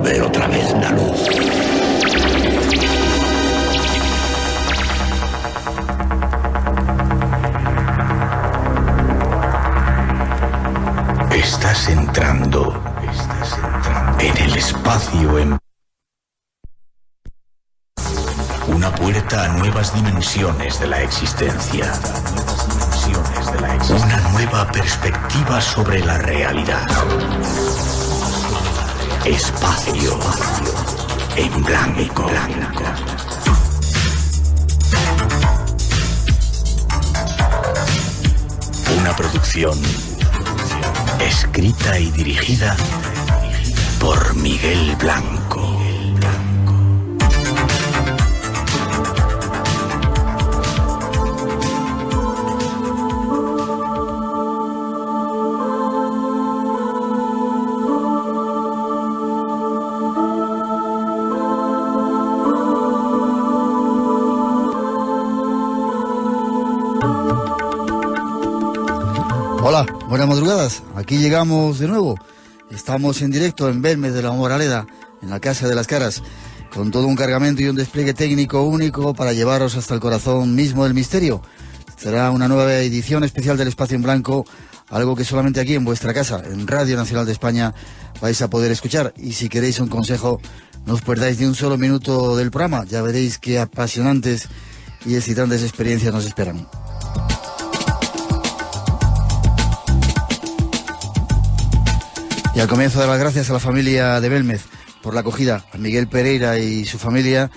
ver otra vez la luz. Estás entrando en el espacio en... Una puerta a nuevas dimensiones de la existencia. Una nueva perspectiva sobre la realidad. Espacio en blanco. Una producción escrita y dirigida por Miguel Blanco. Hola, buenas madrugadas. Aquí llegamos de nuevo. Estamos en directo en Belmez de la Moraleda, en la Casa de las Caras, con todo un cargamento y un despliegue técnico único para llevaros hasta el corazón mismo del misterio. Será una nueva edición especial del Espacio en Blanco, algo que solamente aquí en vuestra casa, en Radio Nacional de España, vais a poder escuchar. Y si queréis un consejo, no os perdáis ni un solo minuto del programa. Ya veréis qué apasionantes y excitantes experiencias nos esperan. Y al comienzo, dar las gracias a la familia de Belmez por la acogida, a Miguel Pereira y su familia,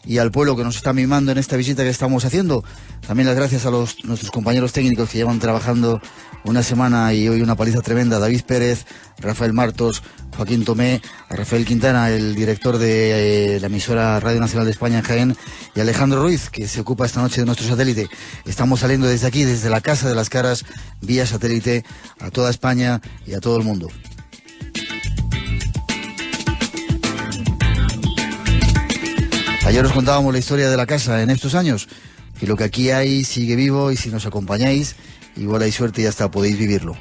y al pueblo que nos está mimando en esta visita que estamos haciendo. También las gracias a nuestros compañeros técnicos que llevan trabajando una semana y hoy una paliza tremenda: David Pérez, Rafael Martos, Joaquín Tomé, a Rafael Quintana, el director de la emisora Radio Nacional de España en Jaén, y Alejandro Ruiz, que se ocupa esta noche de nuestro satélite. Estamos saliendo desde aquí, desde la Casa de las Caras, vía satélite, a toda España y a todo el mundo. Ayer os contábamos la historia de la casa en estos años, y lo que aquí hay sigue vivo, y si nos acompañáis, igual hay suerte y hasta podéis vivirlo.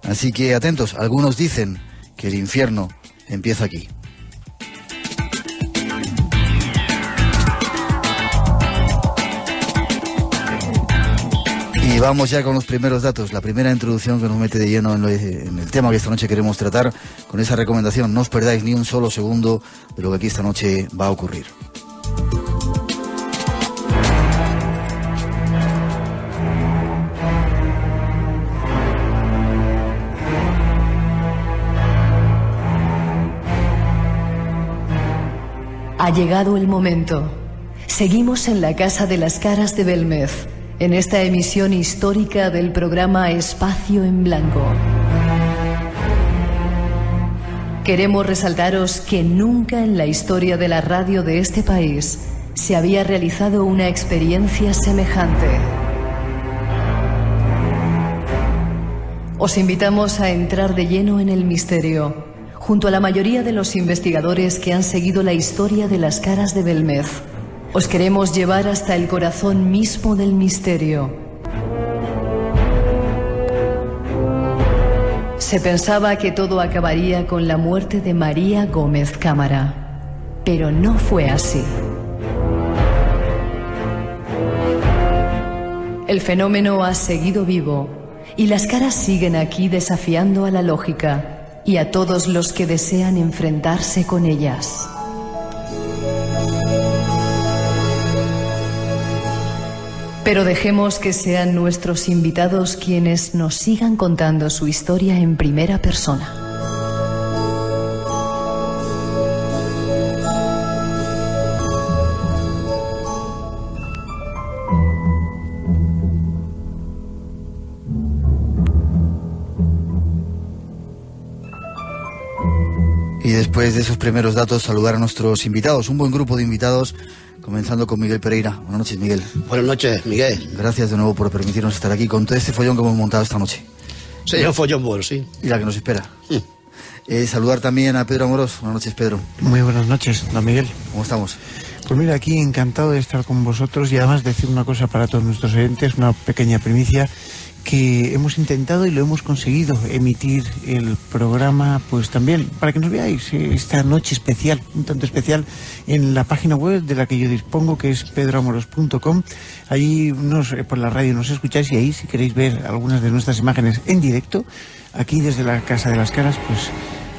Así que atentos, algunos dicen que el infierno empieza aquí. Y vamos ya con los primeros datos, la primera introducción que nos mete de lleno en el tema que esta noche queremos tratar, con esa recomendación: no os perdáis ni un solo segundo de lo que aquí esta noche va a ocurrir. Ha llegado el momento. Seguimos en la Casa de las Caras de Belmez, en esta emisión histórica del programa Espacio en Blanco. Queremos resaltaros que nunca en la historia de la radio de este país se había realizado una experiencia semejante. Os invitamos a entrar de lleno en el misterio, junto a la mayoría de los investigadores que han seguido la historia de las Caras de Belmez. Os queremos llevar hasta el corazón mismo del misterio. Se pensaba que todo acabaría con la muerte de María Gómez Cámara, pero no fue así. El fenómeno ha seguido vivo y las caras siguen aquí desafiando a la lógica y a todos los que desean enfrentarse con ellas. Pero dejemos que sean nuestros invitados quienes nos sigan contando su historia en primera persona. Y después de esos primeros datos, saludar a nuestros invitados, un buen grupo de invitados, comenzando con Miguel Pereira. Buenas noches, Miguel. Buenas noches, Miguel. Gracias de nuevo por permitirnos estar aquí con todo este follón que hemos montado esta noche. Sí, un follón bueno, sí. Y la que nos espera. Saludar también a Pedro Amorós. Buenas noches, Pedro. Muy buenas noches, don Miguel. ¿Cómo estamos? Pues mira, aquí encantado de estar con vosotros y además decir una cosa para todos nuestros oyentes, una pequeña primicia, que hemos intentado y lo hemos conseguido emitir el programa, pues también para que nos veáis esta noche especial, un tanto especial, en la página web de la que yo dispongo, que es pedroamoros.com. Ahí por la radio nos escucháis, y ahí, si queréis ver algunas de nuestras imágenes en directo, aquí desde la Casa de las Caras, pues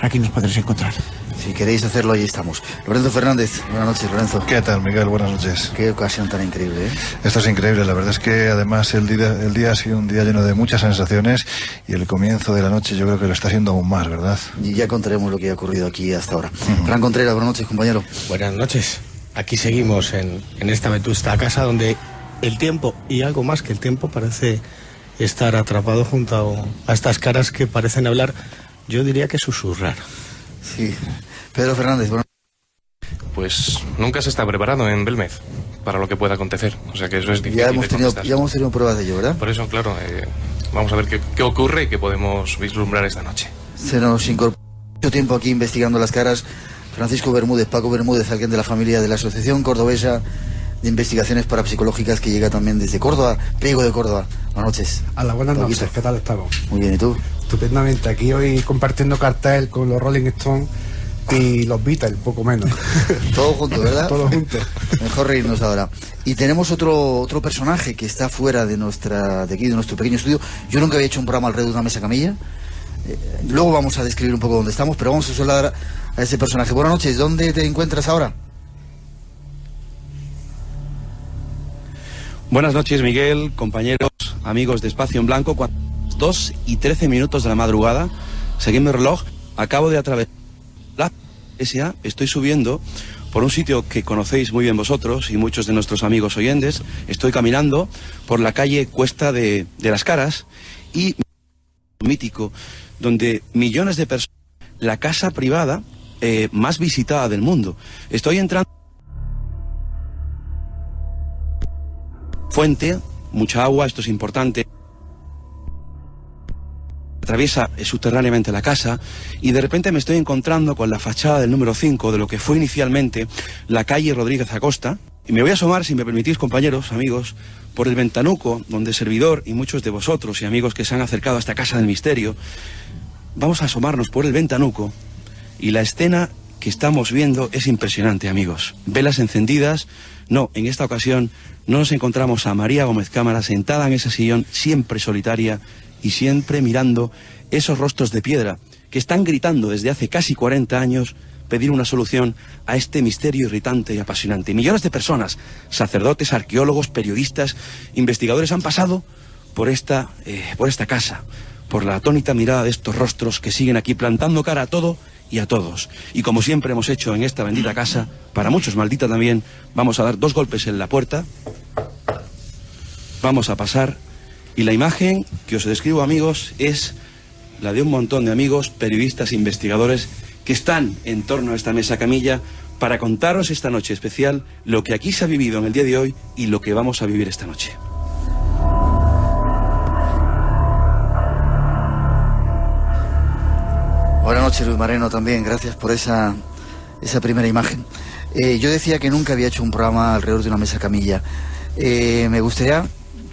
aquí nos podréis encontrar. Si queréis hacerlo, ahí estamos. Lorenzo Fernández, buenas noches, Lorenzo. ¿Qué tal, Miguel? Buenas noches. Qué ocasión tan increíble, ¿eh? Esto es increíble, la verdad es que además el día ha sido un día lleno de muchas sensaciones, y el comienzo de la noche yo creo que lo está siendo aún más, ¿verdad? Y ya contaremos lo que ha ocurrido aquí hasta ahora. Fran Contreras, buenas noches, compañero. Buenas noches. Aquí seguimos en esta vetusta casa donde el tiempo, y algo más que el tiempo, parece estar atrapado junto a estas caras que parecen hablar, yo diría que susurrar. Sí. Pedro Fernández, bueno. Pues nunca se está preparado en Belmez para lo que pueda acontecer. O sea que eso es difícil. Ya hemos tenido pruebas de ello, ¿verdad? Por eso, claro, vamos a ver qué ocurre y qué podemos vislumbrar esta noche. Se nos incorpora mucho tiempo aquí investigando las caras. Francisco Bermúdez, Paco Bermúdez, alguien de la familia de la Asociación Cordobesa de Investigaciones Parapsicológicas, que llega también desde Córdoba, Priego de Córdoba. Buenas noches. Hola, buenas noches, ¿qué tal estamos? Muy bien, ¿y tú? Estupendamente, aquí hoy compartiendo cartel con los Rolling Stones y los Beatles, poco menos. Todo junto, ¿verdad? Todo junto. Mejor reírnos ahora. Y tenemos otro personaje que está fuera de aquí, de nuestro pequeño estudio. Yo nunca había hecho un programa alrededor de una mesa camilla. Luego vamos a describir un poco dónde estamos, pero vamos a saludar a ese personaje. Buenas noches, ¿dónde te encuentras ahora? Buenas noches, Miguel, compañeros, amigos de Espacio en Blanco. 2:13 de la madrugada, seguí mi reloj, acabo de atravesar la iglesia, estoy subiendo por un sitio que conocéis muy bien vosotros y muchos de nuestros amigos oyentes. Estoy caminando por la calle Cuesta de las Caras, y mítico, donde millones de personas, la casa privada más visitada del mundo. Estoy entrando fuente, mucha agua, esto es importante. Atraviesa subterráneamente la casa, y de repente me estoy encontrando con la fachada del número 5 de lo que fue inicialmente la calle Rodríguez Acosta, y me voy a asomar, si me permitís, compañeros, amigos, por el ventanuco donde servidor y muchos de vosotros y amigos que se han acercado a esta casa del misterio, vamos a asomarnos por el ventanuco, y la escena que estamos viendo es impresionante, amigos. Velas encendidas. No, en esta ocasión no nos encontramos a María Gómez Cámara sentada en ese sillón, siempre solitaria y siempre mirando esos rostros de piedra que están gritando desde hace casi 40 años pedir una solución a este misterio irritante y apasionante. Millones de personas, sacerdotes, arqueólogos, periodistas, investigadores, han pasado por esta casa, por la atónita mirada de estos rostros que siguen aquí plantando cara a todo y a todos. Y como siempre hemos hecho en esta bendita casa, para muchos maldita también, vamos a dar 2 golpes en la puerta, vamos a pasar, y la imagen que os describo, amigos, es la de un montón de amigos, periodistas, investigadores, que están en torno a esta mesa camilla para contaros esta noche especial lo que aquí se ha vivido en el día de hoy y lo que vamos a vivir esta noche. Buenas noches, Luis Moreno, también. Gracias por esa primera imagen. Yo decía que nunca había hecho un programa alrededor de una mesa camilla. Me gustaría,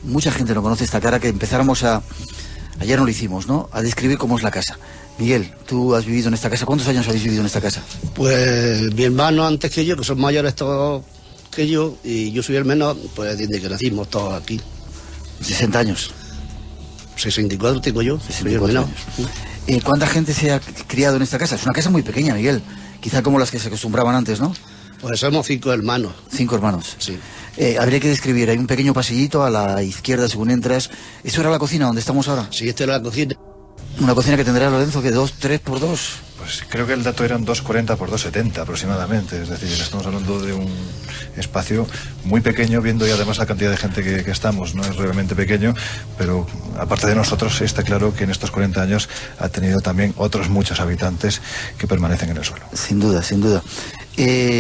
mucha gente no conoce esta cara, que empezáramos ayer no lo hicimos, ¿no?, a describir cómo es la casa. Miguel, tú has vivido en esta casa. ¿Cuántos años habéis vivido en esta casa? Pues mi hermano antes que yo, que son mayores todos que yo, y yo soy el menor, pues desde que nacimos todos aquí. 60 años. 64 tengo yo, 64 años. ¿Cuánta gente se ha criado en esta casa? Es una casa muy pequeña, Miguel. Quizá como las que se acostumbraban antes, ¿no? Pues somos 5 hermanos. 5 hermanos. Sí. Habría que describir, hay un pequeño pasillito a la izquierda según entras. ¿Eso era la cocina donde estamos ahora? Sí, esta era la cocina. Una cocina que tendrá, Lorenzo, que 3 por 2. Pues creo que el dato eran 2,40 por 2,70 aproximadamente. Es decir, estamos hablando de un espacio muy pequeño, viendo y además la cantidad de gente que estamos. No es realmente pequeño, pero aparte de nosotros, está claro que en estos 40 años ha tenido también otros muchos habitantes que permanecen en el suelo. Sin duda, sin duda.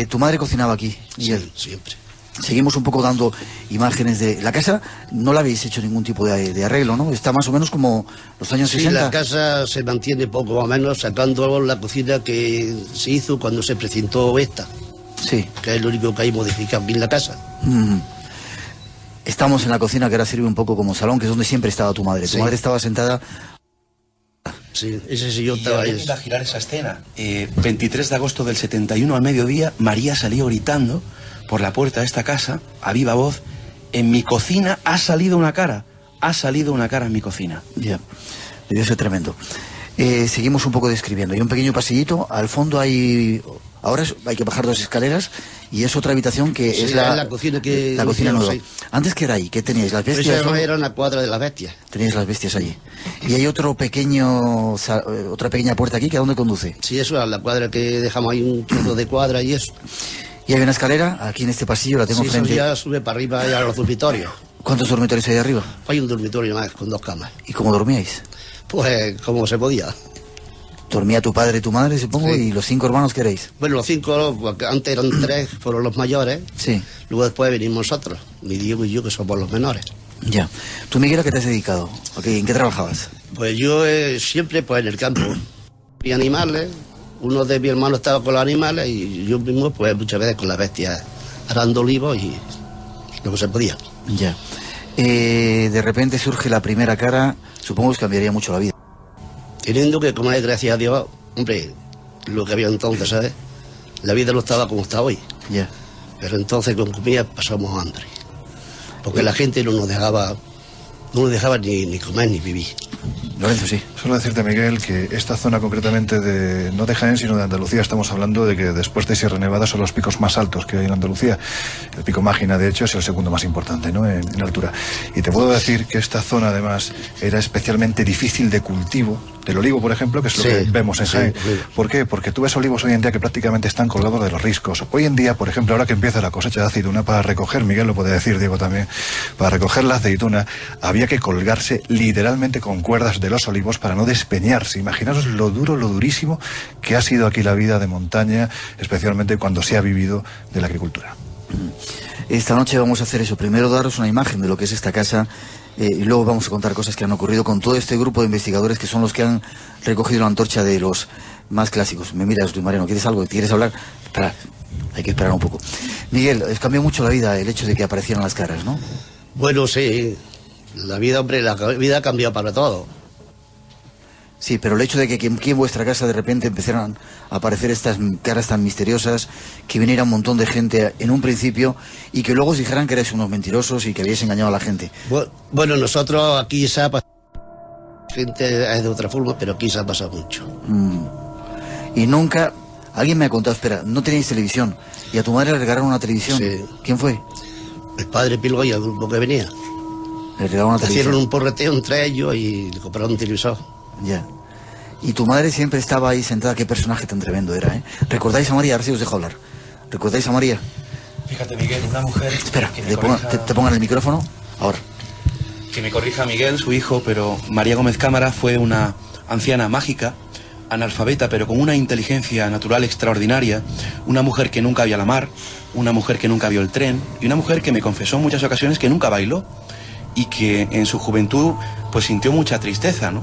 ¿Tu madre cocinaba aquí, Miguel? Sí, siempre. Seguimos un poco dando imágenes de la casa. No la habéis hecho ningún tipo de arreglo, ¿no? Está más o menos como los años 60. Sí, la casa se mantiene poco más o menos, sacando la cocina que se hizo cuando se presentó esta. Sí. Que es lo único que hay modificado aquí en la casa. Estamos en la cocina, que ahora sirve un poco como salón, que es donde siempre estaba tu madre. Tu madre estaba sentada. Sí, ese sillón estaba ahí. A girar esa escena. 23 de agosto del 71 al mediodía, María salió gritando por la puerta de esta casa, a viva voz: en mi cocina ha salido una cara. Ha salido una cara en mi cocina. Ya, debió ser tremendo. Seguimos un poco describiendo. Hay un pequeño pasillito, al fondo hay... Ahora hay que bajar 2 escaleras y es otra habitación que Sí, es la cocina que... la cocina nueva. Sí. Antes, ¿qué era ahí? ¿Qué teníais? ¿Las bestias? Esa era una cuadra de las bestias. Teníais las bestias allí. Y hay otro pequeño... otra pequeña puerta aquí, ¿que a dónde conduce? Sí, eso era la cuadra que dejamos ahí, un trozo de cuadra y eso. Y hay una escalera, aquí en este pasillo, la tengo Sí, frente. eso ya sube para arriba a los dormitorios. ¿Cuántos dormitorios hay arriba? Hay un dormitorio más con 2 camas. ¿Y cómo dormíais? Pues como se podía. Dormía tu padre y tu madre, supongo, Sí. y los 5 hermanos que erais. Bueno, los 5, porque antes eran 3, fueron los mayores. Sí. Luego después venimos nosotros, mi Diego y yo, que somos los menores. Ya. ¿Tú, Miguel, a qué te has dedicado? ¿En qué trabajabas? Pues yo siempre pues en el campo. Y animales, uno de mis hermanos estaba con los animales y yo mismo pues muchas veces con las bestias, arando olivos y lo que se podía. Ya. De repente surge la primera cara, supongo que cambiaría mucho la vida. Teniendo que, como es, gracias a Dios, hombre, lo que había entonces, ¿sabes? La vida no estaba como está hoy. Ya. Pero entonces con comida pasamos hambre. Porque la gente no nos dejaba ni comer ni vivir. Lorenzo, sí. Solo decirte, Miguel, que esta zona concretamente de, no de Jaén, sino de Andalucía, estamos hablando de que después de Sierra Nevada son los picos más altos que hay en Andalucía. El pico Mágina, de hecho, es el segundo más importante, ¿no?, en altura. Y te puedo decir que esta zona, además, era especialmente difícil de cultivo, del olivo, por ejemplo, que es lo que vemos en Jaén. ¿Por qué? Porque tú ves olivos hoy en día que prácticamente están colgados de los riscos. Hoy en día, por ejemplo, ahora que empieza la cosecha de aceituna, para recoger, Miguel lo puede decir, Diego también, para recoger la aceituna había que colgarse literalmente con cuerdas de los olivos para no despeñarse. Imaginaos lo duro, lo durísimo que ha sido aquí la vida de montaña, especialmente cuando se ha vivido de la agricultura. Esta noche vamos a hacer eso. Primero daros una imagen de lo que es esta casa y luego vamos a contar cosas que han ocurrido con todo este grupo de investigadores que son los que han recogido la antorcha de los más clásicos. Me miras, Luis Mariano, ¿quieres algo? ¿Quieres hablar? Espera, hay que esperar un poco. Miguel, cambió mucho la vida el hecho de que aparecieran las caras, ¿no? Bueno, sí. La vida, hombre, la vida ha cambiado para todo. Sí, pero el hecho de que aquí en vuestra casa de repente empezaran a aparecer estas caras tan misteriosas, que viniera un montón de gente en un principio y que luego os dijeran que erais unos mentirosos y que habíais engañado a la gente. Bueno, nosotros aquí se ha pasado, gente es de otra forma, pero aquí se ha pasado mucho. Y nunca, alguien me ha contado, espera, no teníais televisión y a tu madre le regalaron una televisión. Sí. ¿Quién fue? El padre Pilgo y el grupo que venía. Le regalaron una televisión. Hicieron un porreteo entre ellos y le compraron un televisor. Ya. Y tu madre siempre estaba ahí sentada. Qué personaje tan tremendo era, ¿eh? ¿Recordáis a María? Ahora sí os dejo hablar. ¿Recordáis a María? Fíjate, Miguel, una mujer... Espera, que te pongan el micrófono. Ahora. Que me corrija Miguel, su hijo, pero María Gómez Cámara fue una anciana mágica, analfabeta, pero con una inteligencia natural extraordinaria, una mujer que nunca vio la mar, una mujer que nunca vio el tren, y una mujer que me confesó en muchas ocasiones que nunca bailó, y que en su juventud pues sintió mucha tristeza, ¿no?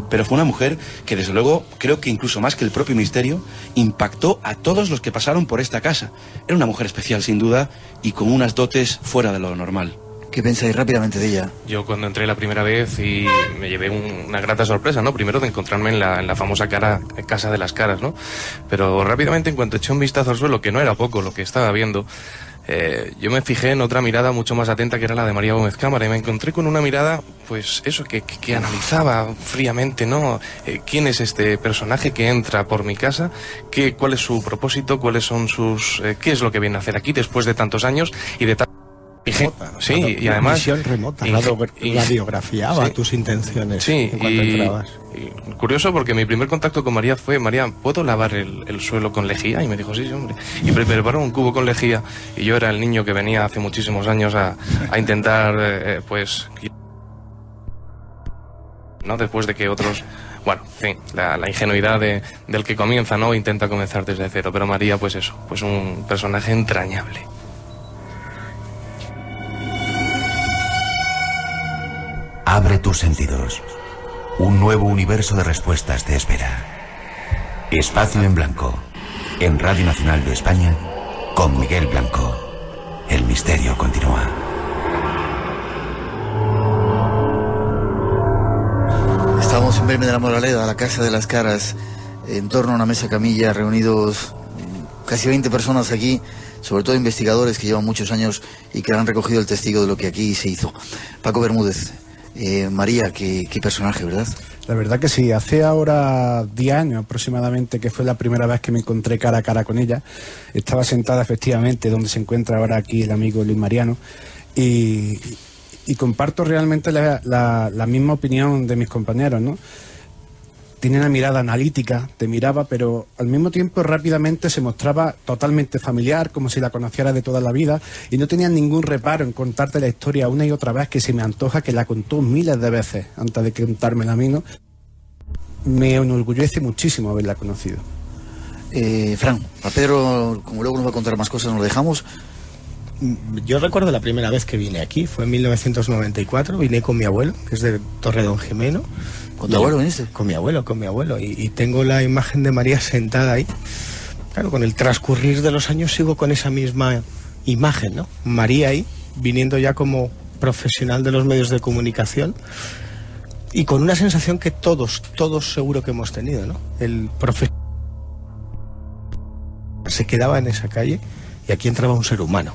Pero fue una mujer que desde luego, creo que incluso más que el propio misterio, impactó a todos los que pasaron por esta casa. Era una mujer especial sin duda y con unas dotes fuera de lo normal. ¿Qué pensáis rápidamente de ella? Yo cuando entré la primera vez y me llevé una grata sorpresa, ¿no? Primero de encontrarme en la famosa casa de las caras, ¿no? Pero rápidamente en cuanto eché un vistazo al suelo, que no era poco lo que estaba viendo, yo me fijé en otra mirada mucho más atenta que era la de María Gómez Cámara y me encontré con una mirada, pues eso, que analizaba fríamente, ¿no? ¿Quién es este personaje que entra por mi casa? ¿Cuál es su propósito? ¿Cuáles son sus... qué es lo que viene a hacer aquí después de tantos años y de sí, y además... Visión remota, radiografiaba sí, tus intenciones sí, en cuanto entrabas. Y curioso porque mi primer contacto con María fue: María, ¿puedo lavar el suelo con lejía? Y me dijo, sí, hombre. Y preparó un cubo con lejía y yo era el niño que venía hace muchísimos años a intentar, pues... ¿no? Después de que otros... Bueno, en fin, la ingenuidad del que comienza, ¿no? Intenta comenzar desde cero, pero María, pues eso, pues un personaje entrañable. Abre tus sentidos. Un nuevo universo de respuestas te espera. Espacio en Blanco. En Radio Nacional de España, con Miguel Blanco. El misterio continúa. en Belmez de la Moraleda, la Casa de las Caras, en torno a una mesa camilla, reunidos casi 20 personas aquí, sobre todo investigadores que llevan muchos años y que han recogido el testigo de lo que aquí se hizo. Paco Bermúdez, María, qué personaje, ¿verdad? La verdad que sí, hace ahora 10 años aproximadamente, que fue la primera vez que me encontré cara a cara con ella. Estaba sentada efectivamente donde se encuentra ahora aquí el amigo Luis Mariano, y comparto realmente la misma opinión de mis compañeros, ¿no? Tiene una mirada analítica, te miraba, pero al mismo tiempo rápidamente se mostraba totalmente familiar, como si la conociera de toda la vida, y no tenía ningún reparo en contarte la historia una y otra vez, que se me antoja que la contó miles de veces antes de contármela a mí, ¿no? Me enorgullece muchísimo haberla conocido. Fran, a Pedro, como luego nos va a contar más cosas, nos lo dejamos. Yo recuerdo la primera vez que vine aquí, fue en 1994, vine con mi abuelo, que es de Torredonjimeno. ¿Con tu abuelo viniste? Con mi abuelo, y tengo la imagen de María sentada ahí. Claro, con el transcurrir de los años sigo con esa misma imagen, ¿no? María ahí, viniendo ya como profesional de los medios de comunicación, y con una sensación que todos seguro que hemos tenido, ¿no? El profesional se quedaba en esa calle y aquí entraba un ser humano,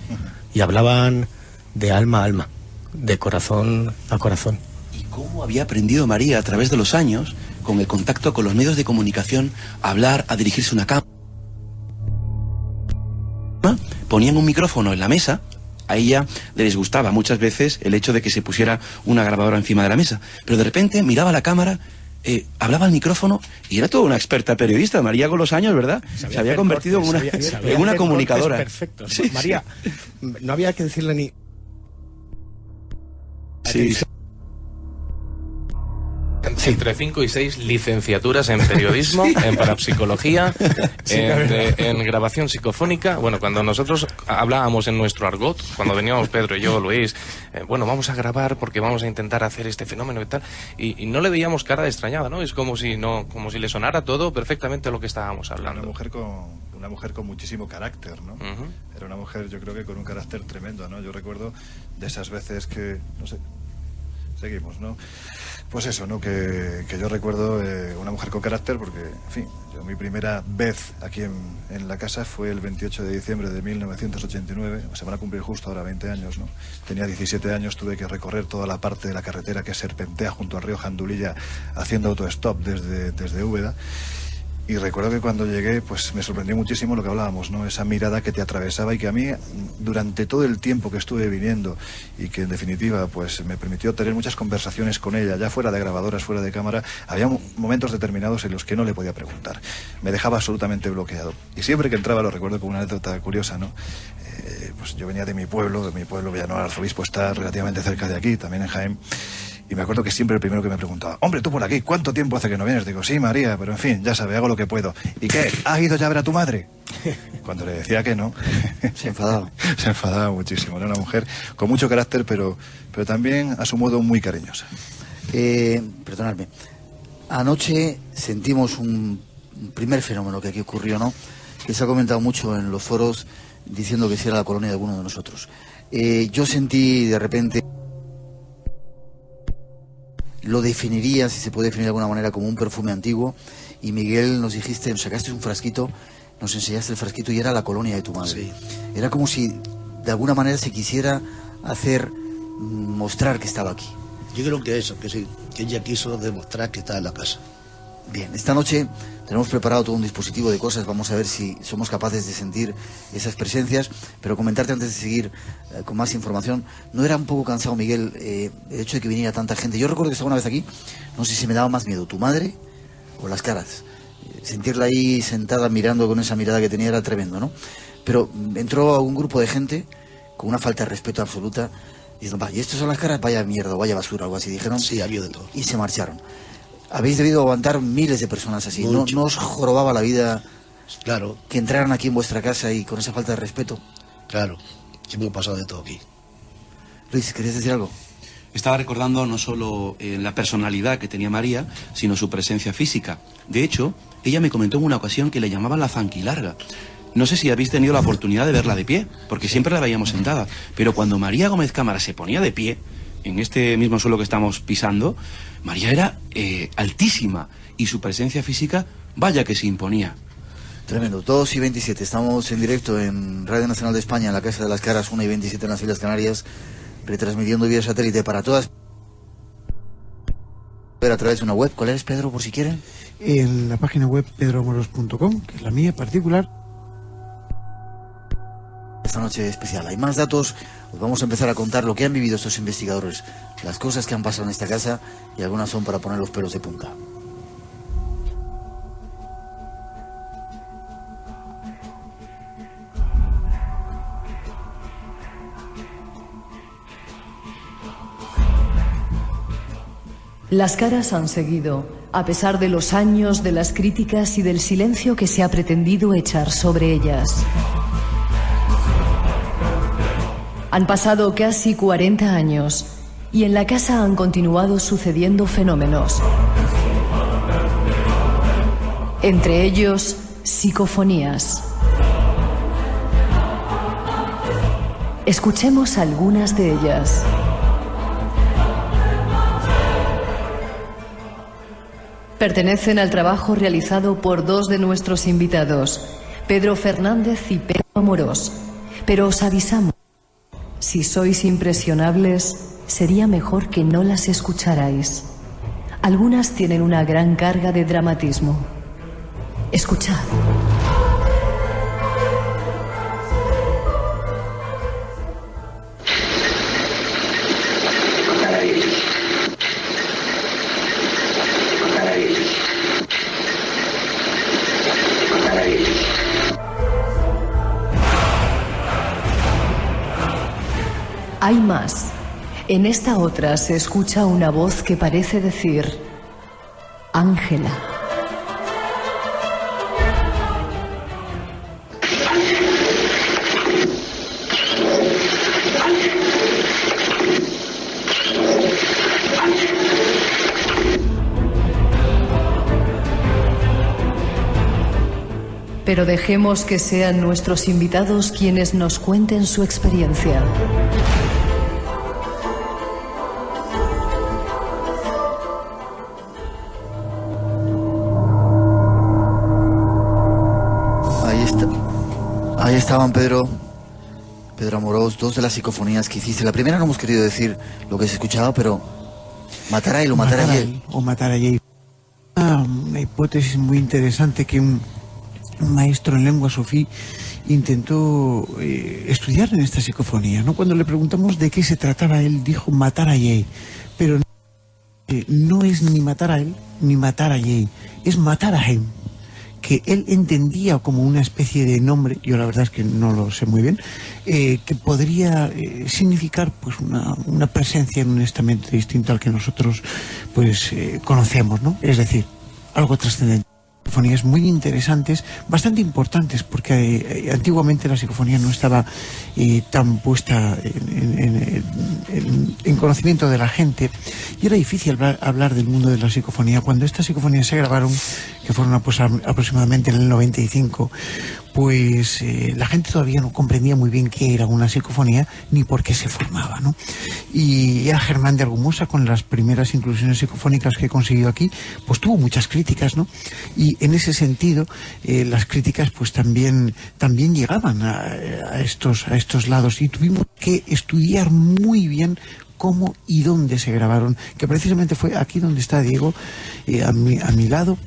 y hablaban de alma a alma, de corazón a corazón. ¿Y cómo había aprendido María a través de los años, con el contacto con los medios de comunicación, a hablar, a dirigirse a una cámara? Ponían un micrófono en la mesa. A ella le disgustaba muchas veces el hecho de que se pusiera una grabadora encima de la mesa, pero de repente miraba la cámara, hablaba al micrófono y era toda una experta periodista. María, con los años, ¿verdad? Se había convertido en una comunicadora. Perfecto. Sí, María, no había que decirle ni... Sí. Entre 5 y 6 licenciaturas en periodismo, en parapsicología, en grabación psicofónica. Bueno, cuando nosotros hablábamos en nuestro argot, cuando veníamos Pedro y yo, Luis, bueno, vamos a grabar porque vamos a intentar hacer este fenómeno y tal, y no le veíamos cara de extrañada, ¿no? Es como si le sonara todo perfectamente lo que estábamos hablando. Una mujer con muchísimo carácter, ¿no? Era una mujer, yo creo que con un carácter tremendo, ¿no? Yo recuerdo de esas veces que, no sé, seguimos, ¿no? Pues eso, ¿no? Que yo recuerdo una mujer con carácter, porque, en fin, mi primera vez aquí en la casa fue el 28 de diciembre de 1989, se van a cumplir justo ahora 20 años, ¿no? Tenía 17 años, tuve que recorrer toda la parte de la carretera que serpentea junto al río Jandulilla haciendo autostop desde Úbeda. Y recuerdo que cuando llegué, pues me sorprendió muchísimo lo que hablábamos, ¿no? Esa mirada que te atravesaba y que a mí, durante todo el tiempo que estuve viniendo, y que en definitiva, pues me permitió tener muchas conversaciones con ella, ya fuera de grabadoras, fuera de cámara, había momentos determinados en los que no le podía preguntar. Me dejaba absolutamente bloqueado. Y siempre que entraba, lo recuerdo como una anécdota curiosa, ¿no? Pues yo venía de mi pueblo Villanueva del Arzobispo está relativamente cerca de aquí, también en Jaén. Y me acuerdo que siempre el primero que me preguntaba, hombre, tú por aquí, ¿cuánto tiempo hace que no vienes? Digo, sí, María, pero en fin, ya sabe, hago lo que puedo. ¿Y qué? ¿Has ido ya a ver a tu madre? Cuando le decía que no, se enfadaba. Se enfadaba muchísimo. Era una mujer con mucho carácter, pero también a su modo muy cariñosa. Perdonadme, anoche sentimos un primer fenómeno que aquí ocurrió, ¿no? Que se ha comentado mucho en los foros diciendo que si era la colonia de alguno de nosotros. Yo sentí de repente... Lo definiría, si se puede definir de alguna manera, como un perfume antiguo. Y Miguel, nos dijiste, nos sacaste un frasquito, nos enseñaste el frasquito y era la colonia de tu madre. Sí. Era como si de alguna manera se quisiera mostrar que estaba aquí. Yo creo que eso, que sí, que ella quiso demostrar que está en la casa. Bien, esta noche tenemos preparado todo un dispositivo de cosas, vamos a ver si somos capaces de sentir esas presencias, pero comentarte antes de seguir con más información, ¿no era un poco cansado, Miguel, el hecho de que viniera tanta gente? Yo recuerdo que estaba una vez aquí, no sé si me daba más miedo, tu madre o las caras. Sentirla ahí sentada mirando con esa mirada que tenía era tremendo, ¿no? Pero entró un grupo de gente con una falta de respeto absoluta, diciendo, ¿y estas son las caras? Vaya mierda, vaya basura, algo así, dijeron. Sí, había de todo. Y se marcharon. Habéis debido aguantar miles de personas así. ¿No os jorobaba la vida? Claro. Que entraran aquí en vuestra casa y con esa falta de respeto. Claro, que hemos pasado de todo aquí. Luis, ¿querías decir algo? Estaba recordando no solo la personalidad que tenía María, sino su presencia física. De hecho, ella me comentó en una ocasión que le llamaban la zanquilarga. No sé si habéis tenido la oportunidad de verla de pie, porque siempre la veíamos sentada. Pero cuando María Gómez Cámara se ponía de pie, en este mismo suelo que estamos pisando, María era altísima y su presencia física, vaya que se imponía. Tremendo. 2:27. Estamos en directo en Radio Nacional de España, en la Casa de las Caras, 1:27 en las Islas Canarias, retransmitiendo vía satélite para todas. Pero a través de una web. ¿Cuál es, Pedro, por si quieren? En la página web pedroamoros.com, que es la mía particular. Esta noche especial. Hay más datos. Os vamos a empezar a contar lo que han vivido estos investigadores, las cosas que han pasado en esta casa, y algunas son para poner los pelos de punta. Las Caras han seguido, a pesar de los años, de las críticas y del silencio que se ha pretendido echar sobre ellas. Han pasado casi 40 años y en la casa han continuado sucediendo fenómenos. Entre ellos, psicofonías. Escuchemos algunas de ellas. Pertenecen al trabajo realizado por dos de nuestros invitados, Pedro Fernández y Pedro Amorós. Pero os avisamos, si sois impresionables, sería mejor que no las escucharais. Algunas tienen una gran carga de dramatismo. Escuchad. Hay más. En esta otra se escucha una voz que parece decir: Ángela. Pero dejemos que sean nuestros invitados quienes nos cuenten su experiencia. Ahí estaban Pedro Amorós, dos de las psicofonías que hiciste. La primera no hemos querido decir lo que se escuchaba, pero matar a él o matar a él. O matar a él. Una hipótesis muy interesante que un maestro en lengua sofí intentó estudiar en esta psicofonía, ¿no? Cuando le preguntamos de qué se trataba, él dijo matar a Yei, pero no es ni matar a él ni matar a Yei, es matar a Hem, que él entendía como una especie de nombre, yo la verdad es que no lo sé muy bien, que podría significar pues una presencia en un estamento distinto al que nosotros pues conocemos, ¿no? Es decir, algo trascendente. Psicofonías muy interesantes, bastante importantes, porque antiguamente la psicofonía no estaba tan puesta en conocimiento de la gente, y era difícil hablar del mundo de la psicofonía. Cuando estas psicofonías se grabaron, que fueron pues, aproximadamente en el 95, pues la gente todavía no comprendía muy bien qué era una psicofonía ni por qué se formaba, ¿no? Y a Germán de Argumosa, con las primeras inclusiones psicofónicas que he conseguido aquí, pues tuvo muchas críticas, ¿no? Y en ese sentido, las críticas pues también llegaban a estos lados, y tuvimos que estudiar muy bien cómo y dónde se grabaron, que precisamente fue aquí donde está Diego, a mi lado,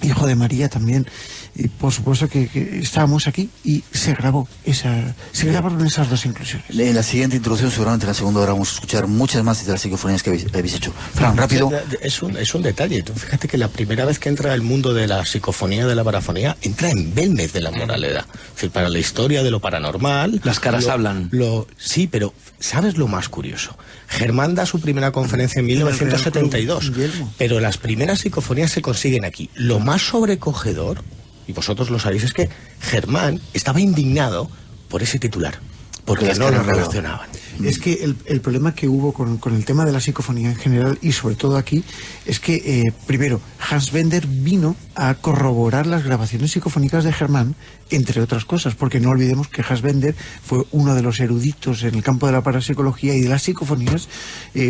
hijo de María también. Y por supuesto que estábamos aquí y se grabaron esas dos inclusiones. En la siguiente introducción, seguramente en la segunda hora, vamos a escuchar muchas más de las psicofonías que habéis hecho. Fran, rápido. Es un detalle. Tú fíjate que la primera vez que entra el mundo de la psicofonía, de la parafonía, entra en Belmez de la Moraleda. Es decir, para la historia de lo paranormal... Las caras hablan. Sí, pero ¿sabes lo más curioso? Germán da su primera conferencia en 1972, pero las primeras psicofonías se consiguen aquí. Lo más sobrecogedor, y vosotros lo sabéis, es que Germán estaba indignado por ese titular, porque no lo relacionaban. Es que el problema que hubo con el tema de la psicofonía en general, y sobre todo aquí, es que, primero, Hans Bender vino a corroborar las grabaciones psicofónicas de Herrmann, entre otras cosas, porque no olvidemos que Hans Bender fue uno de los eruditos en el campo de la parapsicología y de las psicofonías,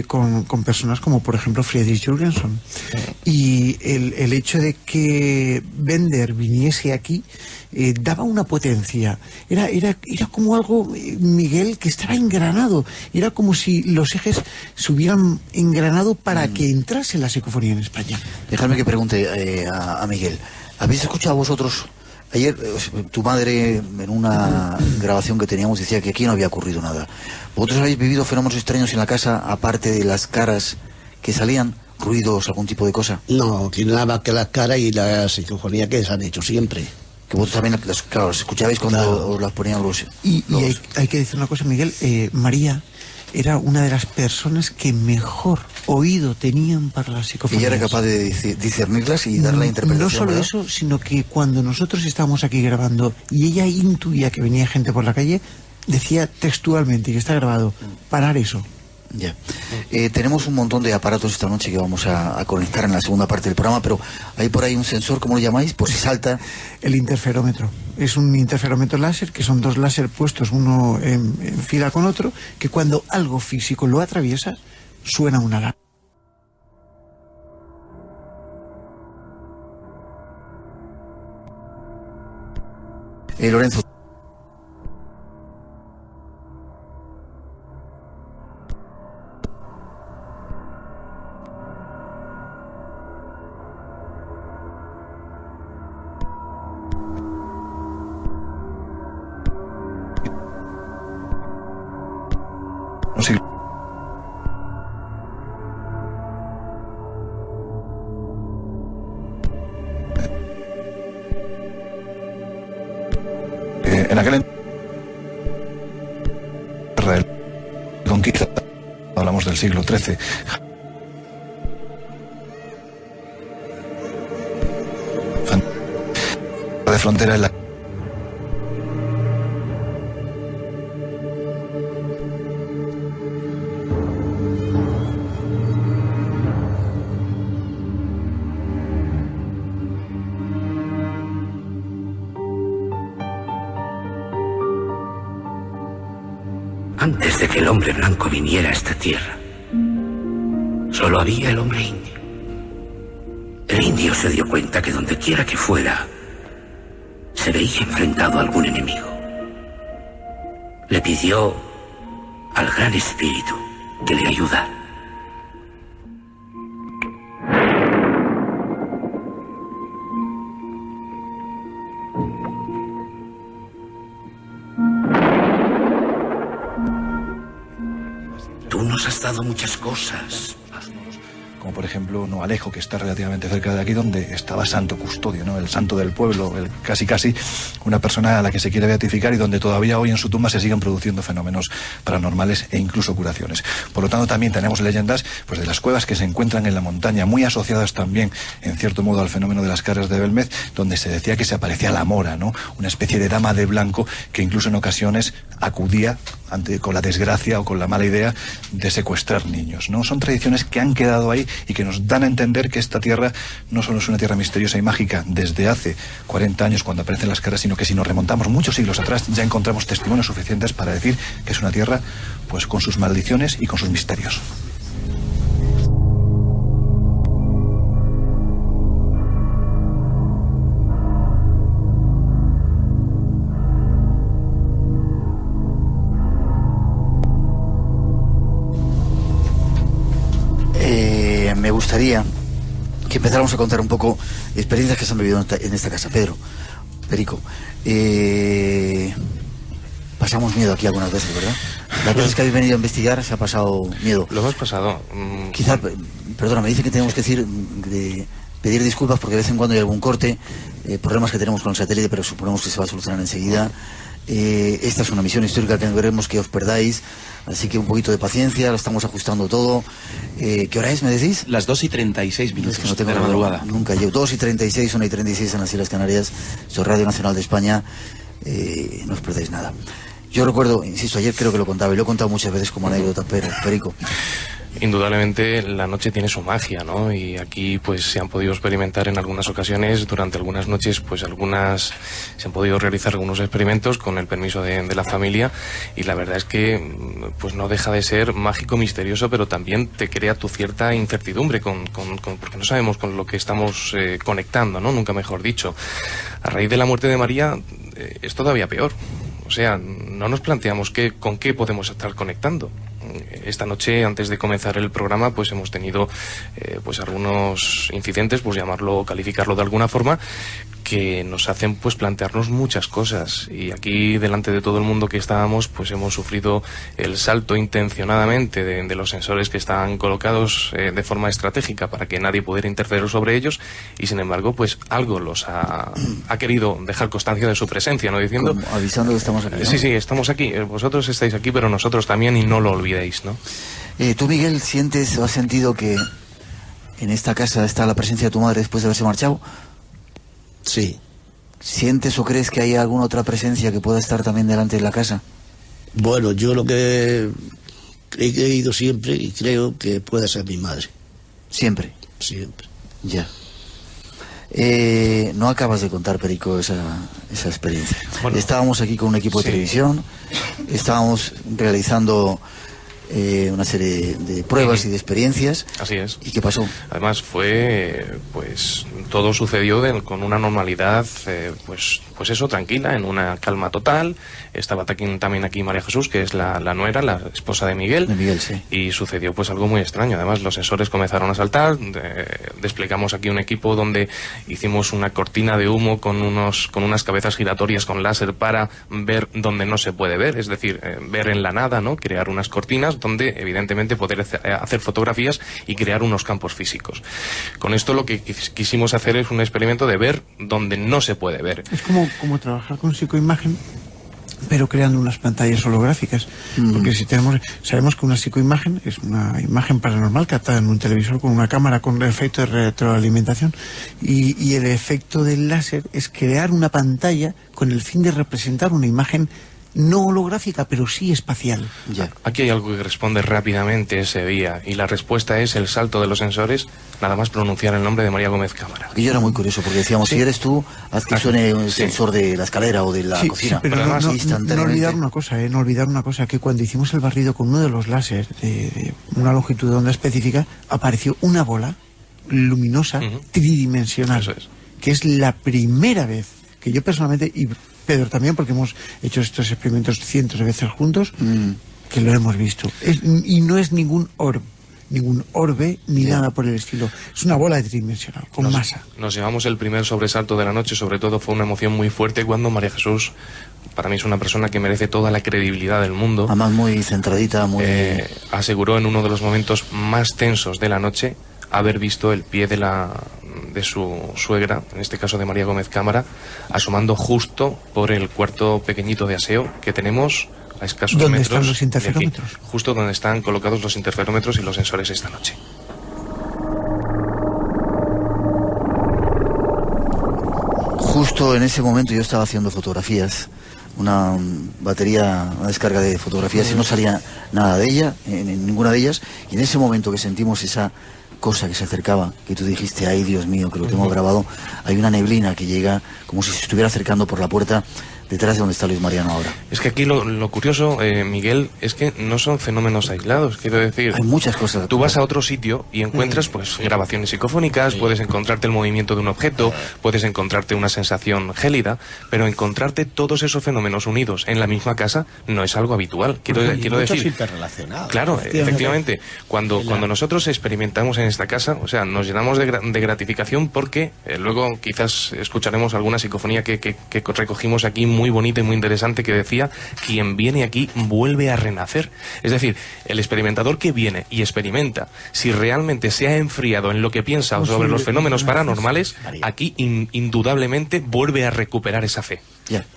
con personas como, por ejemplo, Friedrich Jürgenson. Y el hecho de que Bender viniese aquí daba una potencia. Era como algo, Miguel, que estaba engranado. Era como si los ejes se hubieran engranado para que entrase la psicofonía en España. Dejadme que pregunte a Miguel. ¿Habéis escuchado vosotros? Ayer tu madre, en una grabación que teníamos, decía que aquí no había ocurrido nada. ¿Vosotros habéis vivido fenómenos extraños en la casa, aparte de las caras que salían? ¿Ruidos, algún tipo de cosa? No, que nada más que las caras y la psicofonía que se han hecho siempre. Que vosotros también las escuchabais cuando os las ponían los... Y hay que decir una cosa, Miguel. María era una de las personas que mejor oído tenían para las psicofonías. Y era capaz de discernirlas y dar la interpretación. No solo ¿verdad? eso, sino que cuando nosotros estábamos aquí grabando y ella intuía que venía gente por la calle, decía textualmente, y está grabado, parar eso. Ya. Tenemos un montón de aparatos esta noche que vamos a conectar en la segunda parte del programa, pero hay por ahí un sensor, ¿cómo lo llamáis? Por si salta. El interferómetro. Es un interferómetro láser, que son dos láser puestos uno en fila con otro, que cuando algo físico lo atraviesa, suena una alarma. Lorenzo. Sí. En aquel conquista, hablamos del siglo XIII. De frontera en la Antes de que el hombre blanco viniera a esta tierra, solo había el hombre indio. El indio se dio cuenta que donde quiera que fuera, se veía enfrentado a algún enemigo. Le pidió al Gran Espíritu que le ayudara. Tú nos has dado muchas cosas. Como por ejemplo Noalejo, que está relativamente cerca de aquí, donde estaba Santo Custodio, ¿no? El santo del pueblo, el casi una persona a la que se quiere beatificar y donde todavía hoy en su tumba se siguen produciendo fenómenos paranormales e incluso curaciones. Por lo tanto, también tenemos leyendas pues de las cuevas que se encuentran en la montaña, muy asociadas también, en cierto modo, al fenómeno de las caras de Belmez, donde se decía que se aparecía la mora, ¿no? Una especie de dama de blanco que incluso en ocasiones acudía con la desgracia o con la mala idea de secuestrar niños, ¿no? Son tradiciones que han quedado ahí y que nos dan a entender que esta tierra no solo es una tierra misteriosa y mágica desde hace 40 años cuando aparecen las caras, sino que si nos remontamos muchos siglos atrás ya encontramos testimonios suficientes para decir que es una tierra pues con sus maldiciones y con sus misterios. Me gustaría que empezáramos a contar un poco experiencias que se han vivido en esta casa. Pedro, Perico, pasamos miedo aquí algunas veces, ¿verdad? Las veces que habéis venido a investigar se ha pasado miedo. Lo hemos pasado. Quizá, perdona, me dice que tenemos que pedir disculpas porque de vez en cuando hay algún corte, problemas que tenemos con el satélite, pero suponemos que se va a solucionar enseguida. Esta es una misión histórica que no queremos que os perdáis, así que un poquito de paciencia, lo estamos ajustando todo. ¿Qué hora es, me decís? Las 2:36 minutos es que no tengo de la madrugada. Nunca llevo 2:36, 1:36 en las Islas Canarias. Esto es Radio Nacional de España, no os perdáis nada. Yo recuerdo, insisto, ayer creo que lo contaba y lo he contado muchas veces como anécdota, Perico. Indudablemente la noche tiene su magia, ¿no? Y aquí pues se han podido experimentar en algunas ocasiones, durante algunas noches pues se han podido realizar algunos experimentos con el permiso de la familia, y la verdad es que pues no deja de ser mágico, misterioso, pero también te crea tu cierta incertidumbre porque no sabemos con lo que estamos conectando, ¿no? Nunca mejor dicho. A raíz de la muerte de María es todavía peor. O sea, no nos planteamos con qué podemos estar conectando. Esta noche, antes de comenzar el programa, pues hemos tenido pues algunos incidentes, pues calificarlo de alguna forma, que nos hacen pues plantearnos muchas cosas. Y aquí, delante de todo el mundo que estábamos, pues hemos sufrido el salto intencionadamente de los sensores que estaban colocados de forma estratégica para que nadie pudiera interferir sobre ellos, y sin embargo pues algo los ha querido dejar constancia de su presencia, ¿no? Diciendo, como avisando que estamos aquí, ¿no? Sí, estamos aquí, vosotros estáis aquí, pero nosotros también, y no lo olvidéis, ¿no? ¿Tú, Miguel, sientes o has sentido que en esta casa está la presencia de tu madre después de haberse marchado? Sí. ¿Sientes o crees que hay alguna otra presencia que pueda estar también delante de la casa? Bueno, yo lo que he creído siempre, y creo que puede ser mi madre. ¿Siempre? Siempre. Ya. No acabas de contar, Perico, esa experiencia. Bueno, estábamos aquí con un equipo de televisión, estábamos realizando una serie de pruebas y de experiencias. Así es. ¿Y qué pasó? Además pues todo sucedió con una normalidad, pues eso, tranquila, en una calma total. Estaba también aquí María Jesús, que es la nuera, la esposa de Miguel. De Miguel, sí. Y sucedió pues algo muy extraño. Además, los sensores comenzaron a saltar. Desplegamos aquí un equipo donde hicimos una cortina de humo con unas cabezas giratorias con láser para ver donde no se puede ver, es decir, ver en la nada, ¿no? Crear unas cortinas donde evidentemente poder hacer fotografías y crear unos campos físicos. Con esto lo que quisimos hacer es un experimento de ver donde no se puede ver. Es como trabajar con psicoimagen, pero creando unas pantallas holográficas. Porque sabemos que una psicoimagen es una imagen paranormal captada en un televisor con una cámara con el efecto de retroalimentación, y el efecto del láser es crear una pantalla con el fin de representar una imagen no holográfica, pero sí espacial. Ya. Aquí hay algo que responde rápidamente ese día, y la respuesta es el salto de los sensores, nada más pronunciar el nombre de María Gómez Cámara. Y yo era muy curioso, porque decíamos, si eres tú, haz que suene un sensor de la escalera o de la cocina. Sí, pero además, no olvidar una cosa, que cuando hicimos el barrido con uno de los láser de una longitud de onda específica, apareció una bola luminosa tridimensional. Eso es. Que es la primera vez que yo personalmente, y Pedro también, porque hemos hecho estos experimentos cientos de veces juntos, que lo hemos visto. Y no es ningún orbe, ni nada por el estilo. Es una bola tridimensional, con masa. Nos llevamos el primer sobresalto de la noche. Sobre todo fue una emoción muy fuerte cuando María Jesús, para mí es una persona que merece toda la credibilidad del mundo, además muy centradita, aseguró en uno de los momentos más tensos de la noche haber visto el pie de su suegra, en este caso de María Gómez Cámara, asomando justo por el cuarto pequeñito de aseo que tenemos a escasos ¿Dónde metros están los interferómetros? de aquí, justo donde están colocados los interferómetros y los sensores esta noche. Justo en ese momento yo estaba haciendo fotografías, una descarga de fotografías, y no salía nada de ella, en ninguna de ellas, y en ese momento que sentimos esa cosa que se acercaba, que tú dijiste, ay Dios mío, que lo tengo grabado, hay una neblina que llega como si se estuviera acercando por la puerta detrás de donde está Luis Mariano ahora. Es que aquí lo curioso, Miguel, es que no son fenómenos aislados, quiero decir. Hay muchas cosas. Tú vas a otro sitio y encuentras pues grabaciones psicofónicas, puedes encontrarte el movimiento de un objeto, puedes encontrarte una sensación gélida, pero encontrarte todos esos fenómenos unidos en la misma casa no es algo habitual. Quiero decir, interrelacionados. Claro, efectivamente. Cuando nosotros experimentamos en esta casa, o sea, nos llenamos de gratificación porque luego quizás escucharemos alguna psicofonía que recogimos aquí muy bonita y muy interesante, que decía: quien viene aquí vuelve a renacer. Es decir, el experimentador que viene y experimenta, si realmente se ha enfriado en lo que piensa sobre los fenómenos paranormales, aquí indudablemente vuelve a recuperar esa fe.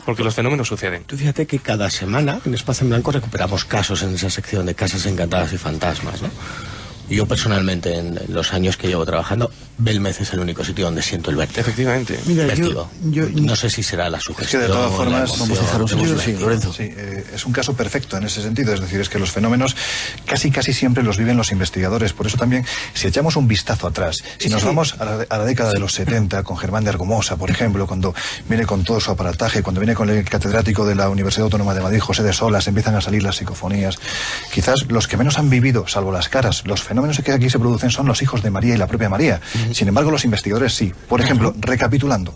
Porque los fenómenos suceden. Tú fíjate que cada semana en Espacio en Blanco recuperamos casos en esa sección de casas encantadas y fantasmas, ¿no? Yo personalmente, en los años que llevo trabajando, Belmez es el único sitio donde siento el vértigo. Efectivamente. Mira, Vértigo. No sé si será la sugestión. Es que de todas formas, vamos a dejar un segundo, sí, Lorenzo. Sí, es un caso perfecto en ese sentido, es decir, es que los fenómenos casi siempre los viven los investigadores. Por eso también, si echamos un vistazo atrás, si nos vamos a la década de los 70, con Germán de Argumosa, por ejemplo, cuando viene con todo su aparataje, cuando viene con el catedrático de la Universidad Autónoma de Madrid, José de Solas, empiezan a salir las psicofonías. Quizás los que menos han vivido, salvo las caras, los fenómenos que aquí se producen son los hijos de María y la propia María. Sin embargo, los investigadores sí. Por ejemplo, recapitulando,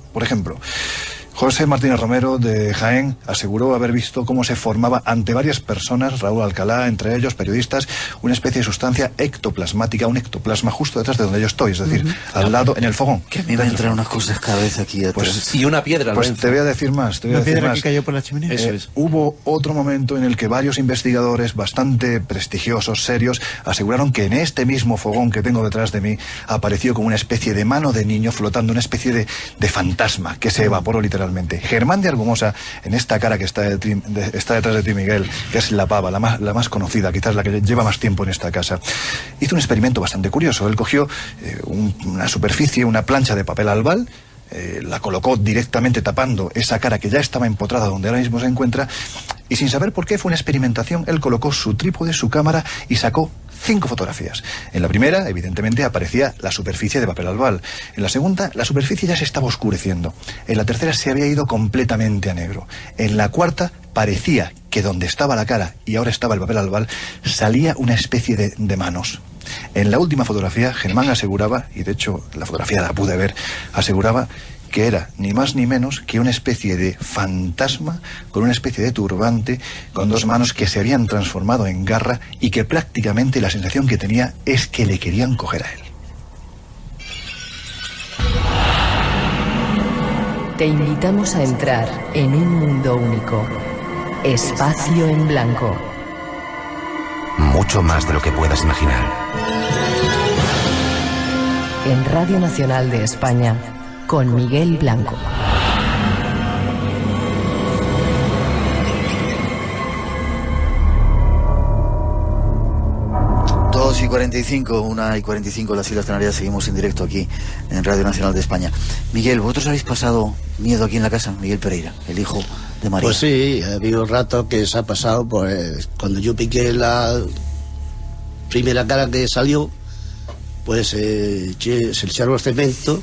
José Martínez Romero de Jaén aseguró haber visto cómo se formaba ante varias personas, Raúl Alcalá, entre ellos periodistas, una especie de sustancia ectoplasmática, un ectoplasma justo detrás de donde yo estoy, es decir, al lado, en el fogón. Que a mí me entran unas cosas cada vez aquí atrás. Y una piedra, Pues te voy a decir más. ¿La piedra que cayó por la chimenea? Eso es. Hubo otro momento en el que varios investigadores bastante prestigiosos, serios, aseguraron que en este mismo fogón que tengo detrás de mí apareció como una especie de mano de niño flotando, una especie de fantasma que se evaporó literalmente. Germán de Argumosa, en esta cara que está detrás de ti, Miguel, que es la pava, la más conocida, quizás la que lleva más tiempo en esta casa, hizo un experimento bastante curioso. Él cogió una superficie, una plancha de papel albal, la colocó directamente tapando esa cara que ya estaba empotrada donde ahora mismo se encuentra, y sin saber por qué, fue una experimentación, él colocó su trípode, su cámara, y sacó 5 fotografías. En la primera, evidentemente, aparecía la superficie de papel albal. En la segunda, la superficie ya se estaba oscureciendo. En la tercera, se había ido completamente a negro. En la cuarta, parecía que donde estaba la cara y ahora estaba el papel albal, salía una especie de manos. En la última fotografía, Germán aseguraba, y de hecho la fotografía la pude ver, aseguraba que era ni más ni menos que una especie de fantasma con una especie de turbante, con 2 manos que se habían transformado en garra y que prácticamente la sensación que tenía es que le querían coger a él. Te invitamos a entrar en un mundo único. Espacio en blanco. Mucho más de lo que puedas imaginar. En Radio Nacional de España, con Miguel Blanco. Dos y 45, 1:45 las Islas Canarias, seguimos en directo aquí en Radio Nacional de España. Miguel, ¿vosotros habéis pasado miedo aquí en la casa? Miguel Pereira, el hijo de María. Pues sí, ha habido rato que se ha pasado, pues cuando yo piqué la primera cara que salió, pues se echaron el cemento,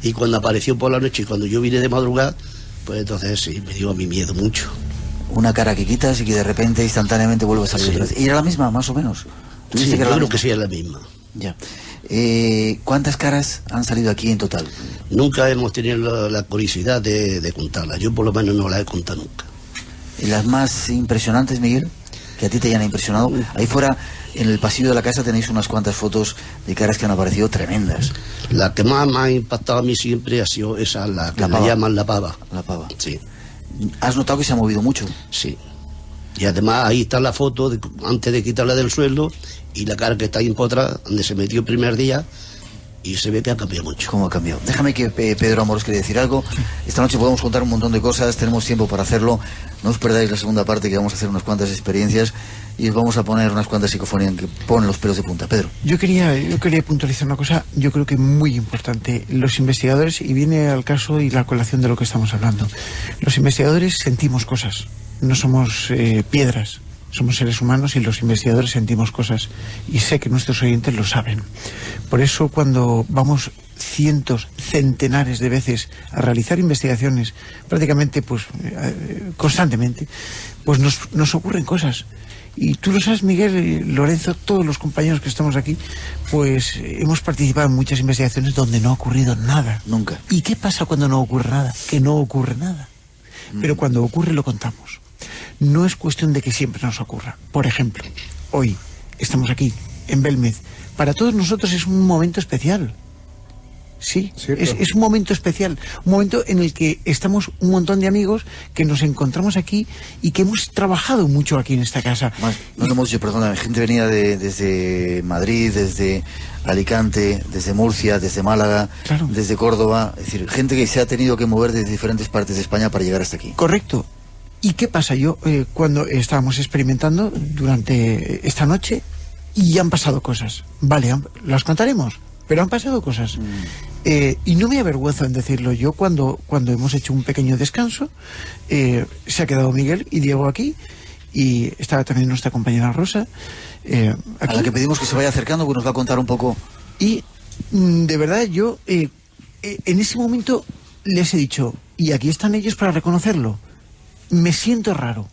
y cuando apareció por la noche y cuando yo vine de madrugada, pues entonces sí, me dio a mi miedo mucho. Una cara que quitas y que de repente instantáneamente vuelve a salir otra vez. ¿Y era la misma, más o menos? Sí, yo creo que sí, es la misma. Ya. ¿Cuántas caras han salido aquí en total? Nunca hemos tenido la curiosidad de contarlas. Yo por lo menos no las he contado nunca. ¿Y las más impresionantes, Miguel? Que a ti te hayan impresionado. Ahí fuera, en el pasillo de la casa, tenéis unas cuantas fotos de caras que han aparecido tremendas. La que más me ha impactado a mí siempre ha sido esa, la que la llaman la pava. La pava. Sí. ¿Has notado que se ha movido mucho? Sí. Y además ahí está la foto antes de quitarla del suelo, y la cara que está ahí empotrada, donde se metió el primer día, y se ve que ha cambiado mucho. ¿Cómo ha cambiado? Déjame que Pedro Amorós quería decir algo. Esta noche podemos contar un montón de cosas, tenemos tiempo para hacerlo. No os perdáis la segunda parte, que vamos a hacer unas cuantas experiencias y os vamos a poner unas cuantas psicofonías que ponen los pelos de punta. Pedro. Yo quería puntualizar una cosa, yo creo que muy importante. Los investigadores, y viene al caso y la colación de lo que estamos hablando, los investigadores sentimos cosas, no somos piedras. Somos seres humanos y los investigadores sentimos cosas, y sé que nuestros oyentes lo saben. Por eso, cuando vamos cientos, centenares de veces a realizar investigaciones, prácticamente pues constantemente, pues nos ocurren cosas. Y tú lo sabes, Miguel, Lorenzo, todos los compañeros que estamos aquí, pues hemos participado en muchas investigaciones donde no ha ocurrido nada. Nunca. ¿Y qué pasa cuando no ocurre nada? Que no ocurre nada. Pero cuando ocurre lo contamos. No es cuestión de que siempre nos ocurra. Por ejemplo, hoy estamos aquí, en Belmez. Para todos nosotros es un momento especial. Sí, es un momento especial. Un momento en el que estamos un montón de amigos que nos encontramos aquí y que hemos trabajado mucho aquí en esta casa. No lo hemos dicho, perdona, gente venía desde Madrid, desde Alicante, desde Murcia, desde Málaga, claro, desde Córdoba. Es decir, gente que se ha tenido que mover desde diferentes partes de España para llegar hasta aquí. Correcto. ¿Y qué pasa? Yo, cuando estábamos experimentando durante esta noche, y han pasado cosas. Vale, las contaremos, pero han pasado cosas. Y no me avergüenzo en decirlo. Yo cuando hemos hecho un pequeño descanso, se ha quedado Miguel y Diego aquí, y estaba también nuestra compañera Rosa aquí. A la que pedimos que se vaya acercando, porque nos va a contar un poco. Y de verdad yo en ese momento les he dicho, y aquí están ellos para reconocerlo, me siento raro.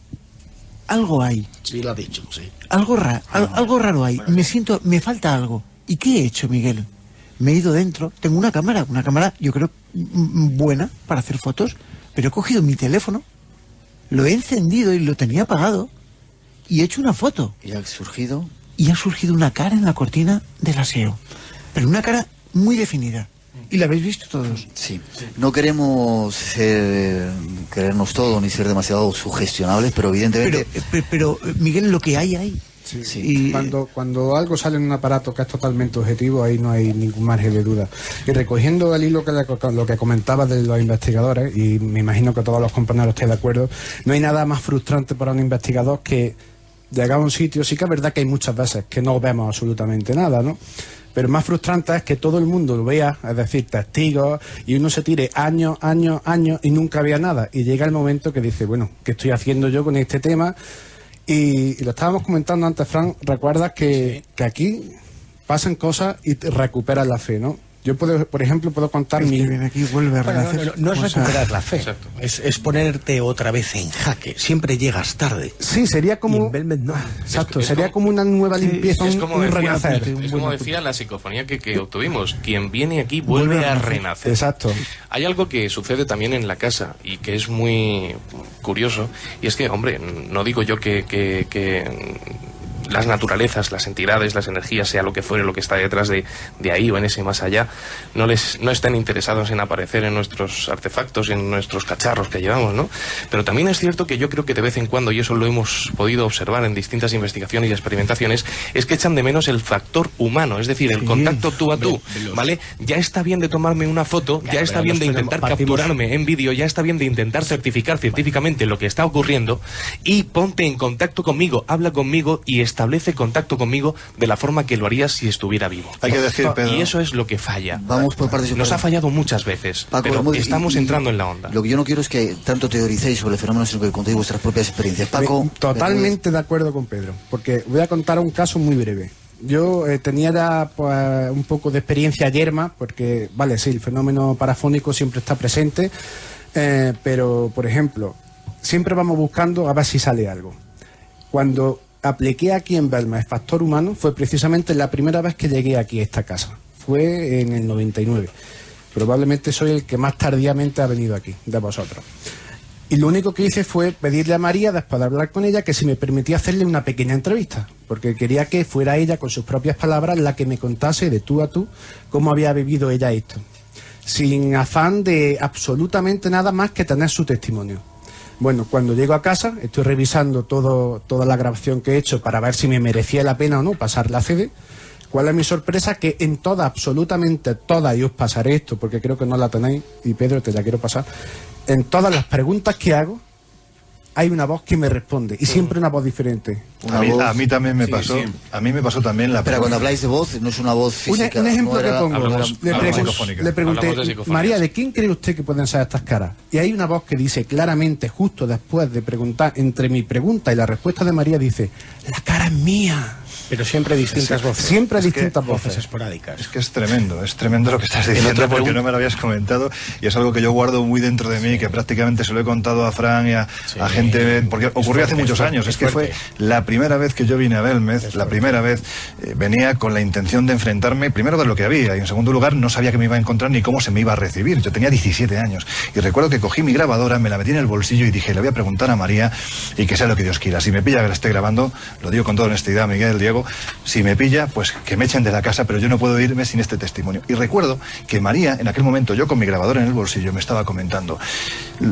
Algo hay. Sí, lo ha dicho, sí. Algo raro hay. Me falta algo. ¿Y qué he hecho, Miguel? Me he ido dentro. Tengo una cámara yo creo buena para hacer fotos, pero he cogido mi teléfono, lo he encendido y lo tenía apagado, y he hecho una foto. ¿Y ha surgido? Y ha surgido una cara en la cortina del aseo. Pero una cara muy definida. Y la habéis visto todos. Sí. No queremos creernos todo ni ser demasiado sugestionables, pero evidentemente... Pero Miguel, lo que hay. Sí. Sí. Y cuando algo sale en un aparato que es totalmente objetivo, ahí no hay ningún margen de duda. Y recogiendo el hilo lo que comentabas de los investigadores, y me imagino que todos los compañeros estén de acuerdo, no hay nada más frustrante para un investigador que llegar a un sitio. Sí que es verdad que hay muchas veces que no vemos absolutamente nada, ¿no? Pero más frustrante es que todo el mundo lo vea, es decir, testigos, y uno se tire años y nunca vea nada. Y llega el momento que dice, bueno, ¿qué estoy haciendo yo con este tema? Y lo estábamos comentando antes, Fran, recuerdas que aquí pasan cosas y te recuperas la fe, ¿no? Yo por ejemplo, puedo contar aquí vuelve a no es recuperar la fe. Exacto. Es ponerte otra vez en jaque. Siempre llegas tarde. Sí, sería como... Y en Belmez no. Exacto, sería como una nueva limpieza, es como un renacer. Es como decía la psicofonía que obtuvimos. Quien viene aquí vuelve a renacer. Exacto. Hay algo que sucede también en la casa y que es muy curioso. Y es que, hombre, no digo yo que las naturalezas, las entidades, las energías, sea lo que fuere, lo que está detrás de ahí o en ese más allá, no están interesados en aparecer en nuestros artefactos, en nuestros cacharros que llevamos, ¿no? Pero también es cierto que yo creo que de vez en cuando, y eso lo hemos podido observar en distintas investigaciones y experimentaciones, es que echan de menos el factor humano, es decir, el contacto tú a tú, ¿vale? Ya está bien de tomarme una foto, ya está bien de intentar capturarme en vídeo, ya está bien de intentar certificar científicamente lo que está ocurriendo, y ponte en contacto conmigo, habla conmigo y establece contacto conmigo de la forma que lo harías si estuviera vivo. Hay que decir, Pedro... Y eso es lo que falla. Vamos por partes. Nos ha fallado muchas veces, Paco, pero estamos entrando en la onda. Lo que yo no quiero es que tanto teoricéis sobre el fenómeno, sino que contéis vuestras propias experiencias. Paco... Totalmente de acuerdo con Pedro, porque voy a contar un caso muy breve. Yo tenía ya pues, un poco de experiencia yerma, porque, vale, sí, el fenómeno parafónico siempre está presente, pero, por ejemplo, siempre vamos buscando a ver si sale algo. Cuando apliqué aquí en Belmez factor humano fue precisamente la primera vez que llegué aquí a esta casa. Fue en el 99. Probablemente soy el que más tardíamente ha venido aquí, de vosotros. Y lo único que hice fue pedirle a María, después de hablar con ella, que si me permitía hacerle una pequeña entrevista, porque quería que fuera ella, con sus propias palabras, la que me contase de tú a tú cómo había vivido ella esto, sin afán de absolutamente nada más que tener su testimonio. Bueno, cuando llego a casa, estoy revisando toda la grabación que he hecho para ver si me merecía la pena o no pasar la CD. ¿Cuál es mi sorpresa? Que en todas, absolutamente todas, y os pasaré esto porque creo que no la tenéis, y Pedro, te la quiero pasar, en todas las preguntas que hago, hay una voz que me responde, y siempre una voz diferente. A mí también me pasó. Sí. A mí me pasó también la... Pero cuando habláis de voz, no es una voz física. Un ejemplo que pongo. Le pregunté, de María, ¿de quién cree usted que pueden ser estas caras? Y hay una voz que dice claramente, justo después de preguntar, entre mi pregunta y la respuesta de María, dice, la cara es mía. Pero siempre distintas voces. Siempre distintas voces esporádicas. Es que es tremendo lo que estás diciendo, porque no me lo habías comentado, y es algo que yo guardo muy dentro de mí, que prácticamente se lo he contado a Fran y a gente, porque ocurrió hace muchos años. Es que fue la primera vez que yo vine a Belmez, la primera vez venía con la intención de enfrentarme, primero de lo que había, y en segundo lugar no sabía que me iba a encontrar ni cómo se me iba a recibir. Yo tenía 17 años, y recuerdo que cogí mi grabadora, me la metí en el bolsillo y dije, le voy a preguntar a María, y que sea lo que Dios quiera. Si me pilla que la esté grabando, lo digo con toda honestidad, Miguel, Diego, si me pilla, pues que me echen de la casa, pero yo no puedo irme sin este testimonio. Y recuerdo que María, en aquel momento, yo con mi grabadora en el bolsillo, me estaba comentando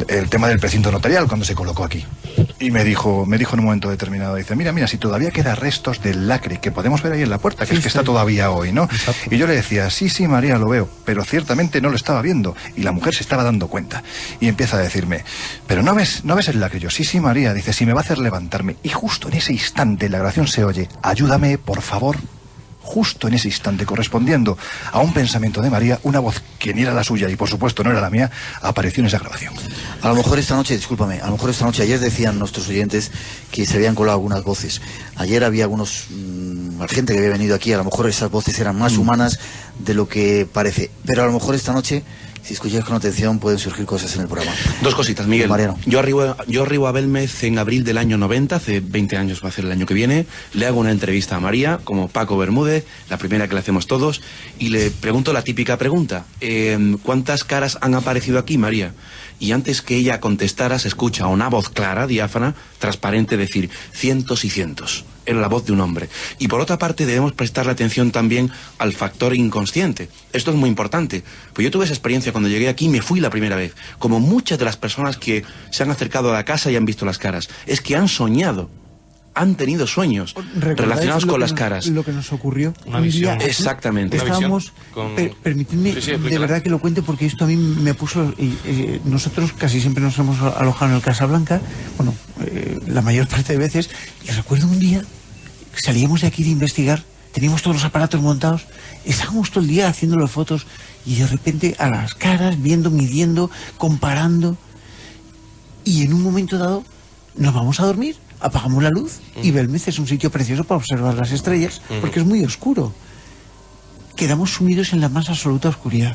el tema del precinto notarial cuando se colocó aquí. Y me dijo en un momento determinado, dice, mira, si todavía queda restos del lacre que podemos ver ahí en la puerta, que es que está todavía hoy, ¿no? Exacto. Y yo le decía, sí, María, lo veo, pero ciertamente no lo estaba viendo. Y la mujer se estaba dando cuenta. Y empieza a decirme, pero ¿no ves el lacre? Yo, sí, María, dice, si me va a hacer levantarme. Y justo en ese instante la grabación se oye, ayúdame, por favor. Justo en ese instante, correspondiendo a un pensamiento de María, una voz que ni era la suya y por supuesto no era la mía, apareció en esa grabación. A lo mejor esta noche, discúlpame, ayer decían nuestros oyentes que se habían colado algunas voces. Ayer había gente que había venido aquí, a lo mejor esas voces eran más humanas de lo que parece. Pero a lo mejor esta noche, si escucháis con atención, pueden surgir cosas en el programa. Dos cositas, Miguel. Mariano. Yo arribo a Belmez en abril del año 90, hace 20 años va a ser el año que viene. Le hago una entrevista a María, como Paco Bermúdez, la primera que le hacemos todos, y le pregunto la típica pregunta. ¿Cuántas caras han aparecido aquí, María? Y antes que ella contestara, se escucha una voz clara, diáfana, transparente, decir cientos y cientos. Era la voz de un hombre. Y por otra parte debemos prestarle atención también al factor inconsciente. Esto es muy importante. Pues yo tuve esa experiencia cuando llegué aquí y me fui la primera vez. Como muchas de las personas que se han acercado a la casa y han visto las caras. Es que han soñado. Han tenido sueños relacionados con las caras. Lo que nos ocurrió. Una visión. Exactamente. Estábamos, permitidme de verdad que lo cuente porque esto a mí me puso... nosotros casi siempre nos hemos alojado en el Casablanca, bueno, la mayor parte de veces, y recuerdo un día, salíamos de aquí de investigar, teníamos todos los aparatos montados, estábamos todo el día haciendo las fotos, y de repente a las caras, viendo, midiendo, comparando, y en un momento dado nos vamos a dormir. Apagamos la luz y Belmez es un sitio precioso para observar las estrellas porque es muy oscuro. Quedamos sumidos en la más absoluta oscuridad.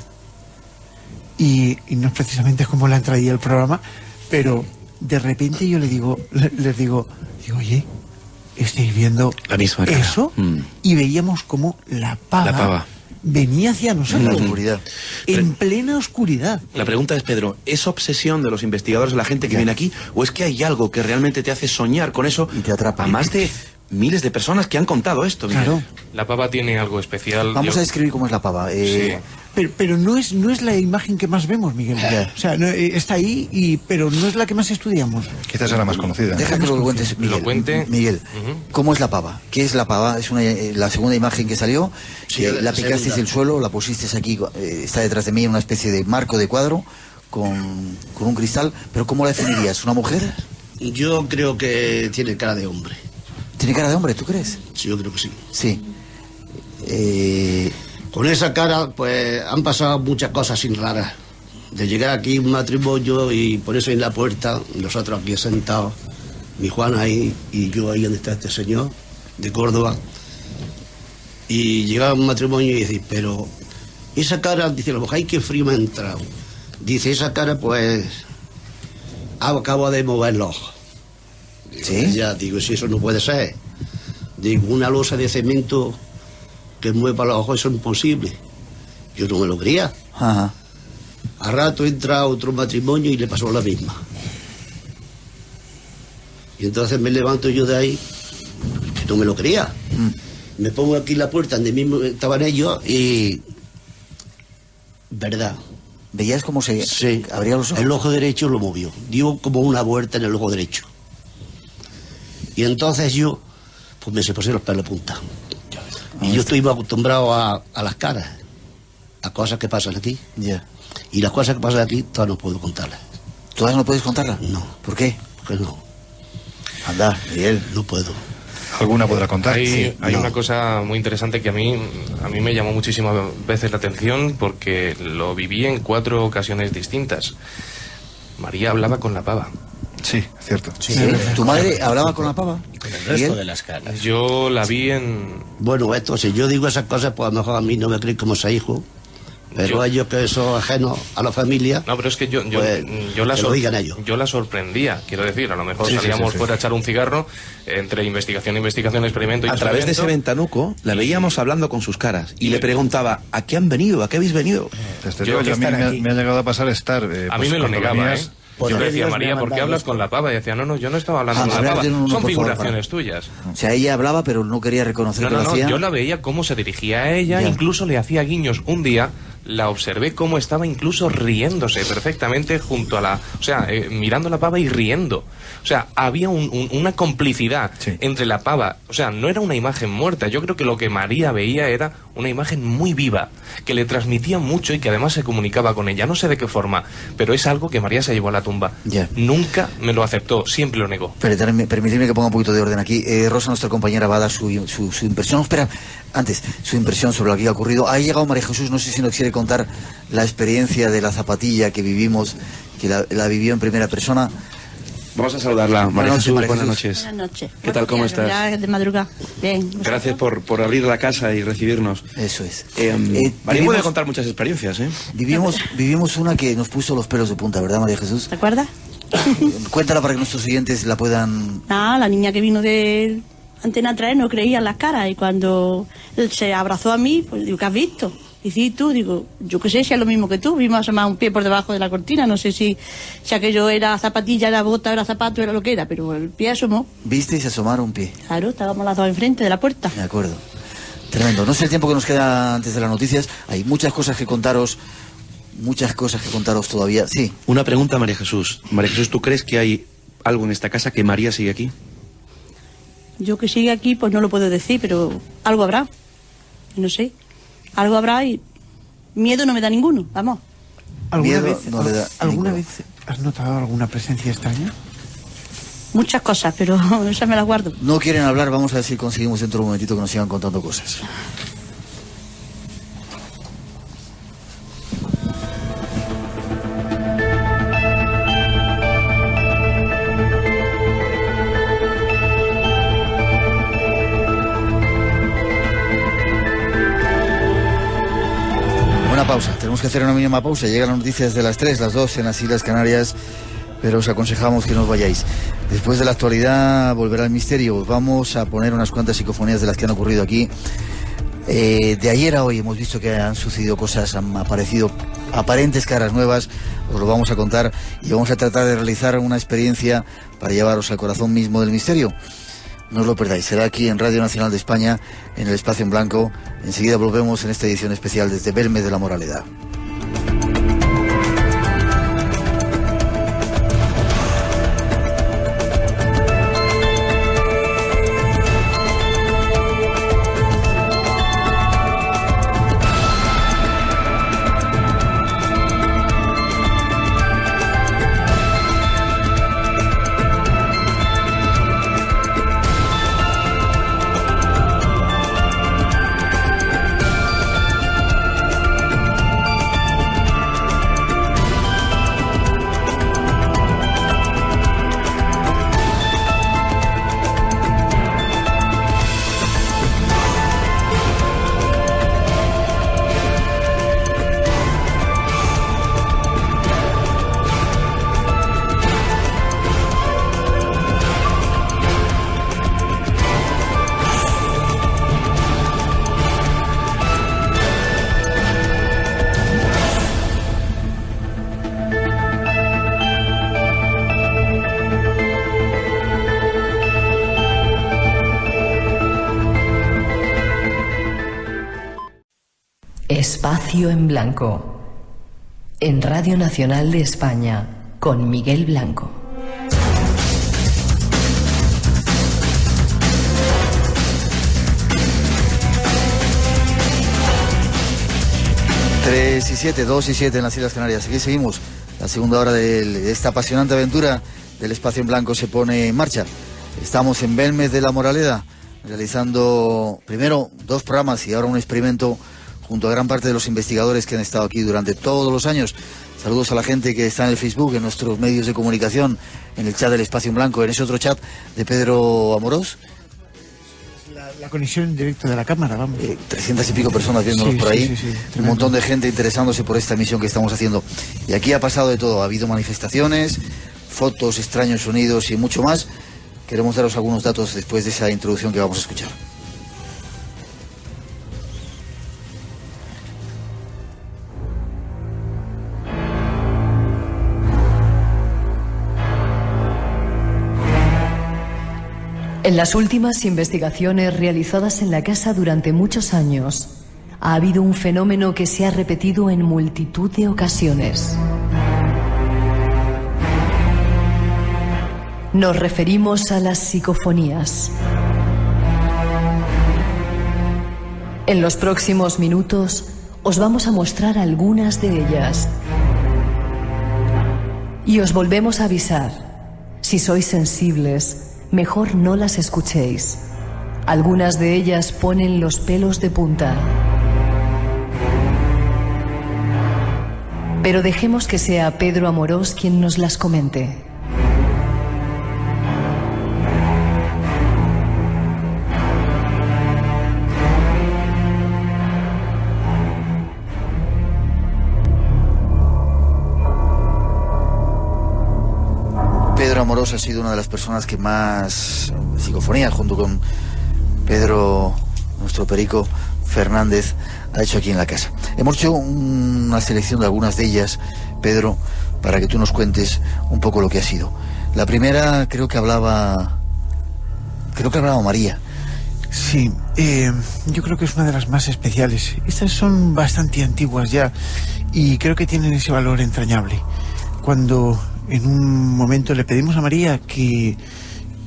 Y no es precisamente como la entradilla del programa, pero de repente yo les digo, oye, ¿estáis viendo la misma cara? Eso? Y veíamos como la pava venía hacia nosotros. En la oscuridad. En plena oscuridad. La pregunta es, Pedro, ¿es obsesión de los investigadores, de la gente que viene aquí, o es que hay algo que realmente te hace soñar con eso? Y te atrapa. A más de miles de personas que han contado esto. Claro. La pava tiene algo especial. Vamos a describir cómo es la pava. Sí. Pero no es la imagen que más vemos, Miguel. O sea, está ahí, pero no es la que más estudiamos. Quizás era más conocida. Deja que lo cuentes, Miguel. Lo cuente. Miguel, ¿cómo es la pava? ¿Qué es la pava? Es la segunda imagen que salió. Sí, la picasteis del suelo, la pusisteis aquí, está detrás de mí en una especie de marco de cuadro con un cristal. ¿Pero cómo la definirías? ¿Una mujer? Yo creo que tiene cara de hombre. ¿Tiene cara de hombre, tú crees? Sí, yo creo que sí. Sí. Con esa cara, pues, han pasado muchas cosas sin raras. De llegar aquí un matrimonio y ponerse en la puerta, nosotros aquí sentados, mi Juan ahí y yo ahí donde está este señor, de Córdoba. Y llegaba un matrimonio y decir, pero esa cara, dice la mujer, ay, qué frío me ha entrado. Dice, esa cara, pues, acabo de mover los ojos. Digo, ¿sí? Ya, digo, si eso no puede ser. Digo, una losa de cemento que mueva los ojos, eso es imposible. Yo no me lo creía. Ajá. A rato entra otro matrimonio y le pasó la misma. Y entonces me levanto yo de ahí, que no me lo creía. Me pongo aquí en la puerta donde mismo estaban ellos y... ¿Verdad? ¿Veías cómo se abría los ojos? El ojo derecho lo movió. Dio como una vuelta en el ojo derecho. Y entonces yo, pues me se pusieron los pelos de punta. Y yo estoy acostumbrado a las caras, a cosas que pasan aquí. Ya. Y las cosas que pasan aquí, todas no puedo contarlas. ¿Todas no puedes contarlas? No. ¿Por qué? Porque no. Anda, Miguel. No puedo. ¿Alguna podrá contar? Hay no. una cosa muy interesante que a mí me llamó muchísimas veces la atención porque lo viví en 4 ocasiones distintas. María hablaba con la pava. Sí, cierto. Sí. ¿Tu madre hablaba con la pava? Con el resto de las caras. Yo la vi en... Bueno, esto, si yo digo esas cosas, pues a lo mejor a mí no me creen como ese hijo. Pero ellos que son ajenos a la familia... No, pero es que yo la sorprendía, quiero decir, a lo mejor salíamos fuera a echar un cigarro, entre investigación, experimento y a través de ese ventanuco la veíamos hablando con sus caras y le preguntaba, ¿a qué han venido? ¿A qué habéis venido? Desde luego, a mí me ha llegado a pasar estar... a mí me lo negaba, ¿eh? Yo le decía, María, ¿por qué hablas con la pava? Y decía, no, yo no estaba hablando con la pava, son figuraciones tuyas. O sea, ella hablaba, pero no quería reconocer que lo hacía. Yo la veía cómo se dirigía a ella, incluso le hacía guiños. Un día la observé cómo estaba incluso riéndose perfectamente junto a la... O sea, mirando la pava y riendo. O sea, había una complicidad entre la pava. O sea, no era una imagen muerta. Yo creo que lo que María veía era una imagen muy viva, que le transmitía mucho y que además se comunicaba con ella. No sé de qué forma, pero es algo que María se llevó a la tumba. Nunca me lo aceptó, siempre lo negó. Permitidme que ponga un poquito de orden aquí. Rosa, nuestra compañera, va a dar su impresión. Espera, antes, su impresión sobre lo que ha ocurrido. Ha llegado María Jesús, no sé si nos quiere contar la experiencia de la zapatilla que vivimos, que la vivió en primera persona. Vamos a saludarla. María Jesús, buenas noches. Buenas noches. ¿Qué tal, cómo estás? Ya de madrugada. Bien. Gracias por abrir la casa y recibirnos. Eso es. María puede contar muchas experiencias, ¿eh? Vivimos una que nos puso los pelos de punta, ¿verdad, María Jesús? ¿Te acuerdas? Cuéntala para que nuestros oyentes la puedan... La niña que vino de Antena 3 no creía en las caras y cuando se abrazó a mí, pues digo, ¿qué has visto? Y sí, tú, digo, yo qué sé, si es lo mismo que tú, vimos asomar un pie por debajo de la cortina, no sé si aquello era zapatilla, era bota, era zapato, era lo que era, pero el pie asomó. ¿Viste y se asomaron un pie? Claro, estábamos las dos enfrente de la puerta. De acuerdo. Tremendo. No sé el tiempo que nos queda antes de las noticias, hay muchas cosas que contaros todavía. Sí. Una pregunta, María Jesús. María Jesús, ¿tú crees que hay algo en esta casa que María sigue aquí? Yo que sigue aquí, pues no lo puedo decir, pero algo habrá. No sé. Algo habrá y miedo no me da ninguno, vamos. ¿Alguna vez has notado alguna presencia extraña? Muchas cosas, pero esas me las guardo. No quieren hablar, vamos a ver si conseguimos dentro de un momentito que nos sigan contando cosas. Pausa, tenemos que hacer una mínima pausa. Llegan las noticias de las 3, las 2 en las Islas Canarias, pero os aconsejamos que no os vayáis. Después de la actualidad volverá el misterio. Vamos a poner unas cuantas psicofonías de las que han ocurrido aquí. De ayer a hoy hemos visto que han sucedido cosas, han aparecido aparentes caras nuevas, os lo vamos a contar y vamos a tratar de realizar una experiencia para llevaros al corazón mismo del misterio. No os lo perdáis, será aquí en Radio Nacional de España, en el Espacio en Blanco. Enseguida volvemos en esta edición especial desde Belmez de la Moraleda. Espacio en Blanco, en Radio Nacional de España, con Miguel Blanco. Tres y 7, 2 y 7 en las Islas Canarias. Aquí seguimos. La segunda hora de esta apasionante aventura del Espacio en Blanco se pone en marcha. Estamos en Belmez de la Moraleda, realizando primero 2 programas y ahora un experimento junto a gran parte de los investigadores que han estado aquí durante todos los años. Saludos a la gente que está en el Facebook, en nuestros medios de comunicación, en el chat del Espacio en Blanco, en ese otro chat de Pedro Amorós. La conexión en directo de la cámara, vamos. 300 y pico personas viéndonos por ahí. Sí, un montón de gente interesándose por esta emisión que estamos haciendo. Y aquí ha pasado de todo. Ha habido manifestaciones, fotos, extraños sonidos y mucho más. Queremos daros algunos datos después de esa introducción que vamos a escuchar. En las últimas investigaciones realizadas en la casa durante muchos años, ha habido un fenómeno que se ha repetido en multitud de ocasiones. Nos referimos a las psicofonías. En los próximos minutos os vamos a mostrar algunas de ellas. Y os volvemos a avisar, si sois sensibles, mejor no las escuchéis. Algunas de ellas ponen los pelos de punta. Pero dejemos que sea Pedro Amorós quien nos las comente. Pedro Amorós ha sido una de las personas que más psicofonía, junto con Pedro, nuestro perico Fernández, ha hecho aquí en la casa. Hemos hecho una selección de algunas de ellas, Pedro, para que tú nos cuentes un poco lo que ha sido. La primera creo que hablaba María. Sí, yo creo que es una de las más especiales. Estas son bastante antiguas ya y creo que tienen ese valor entrañable. Cuando en un momento le pedimos a María que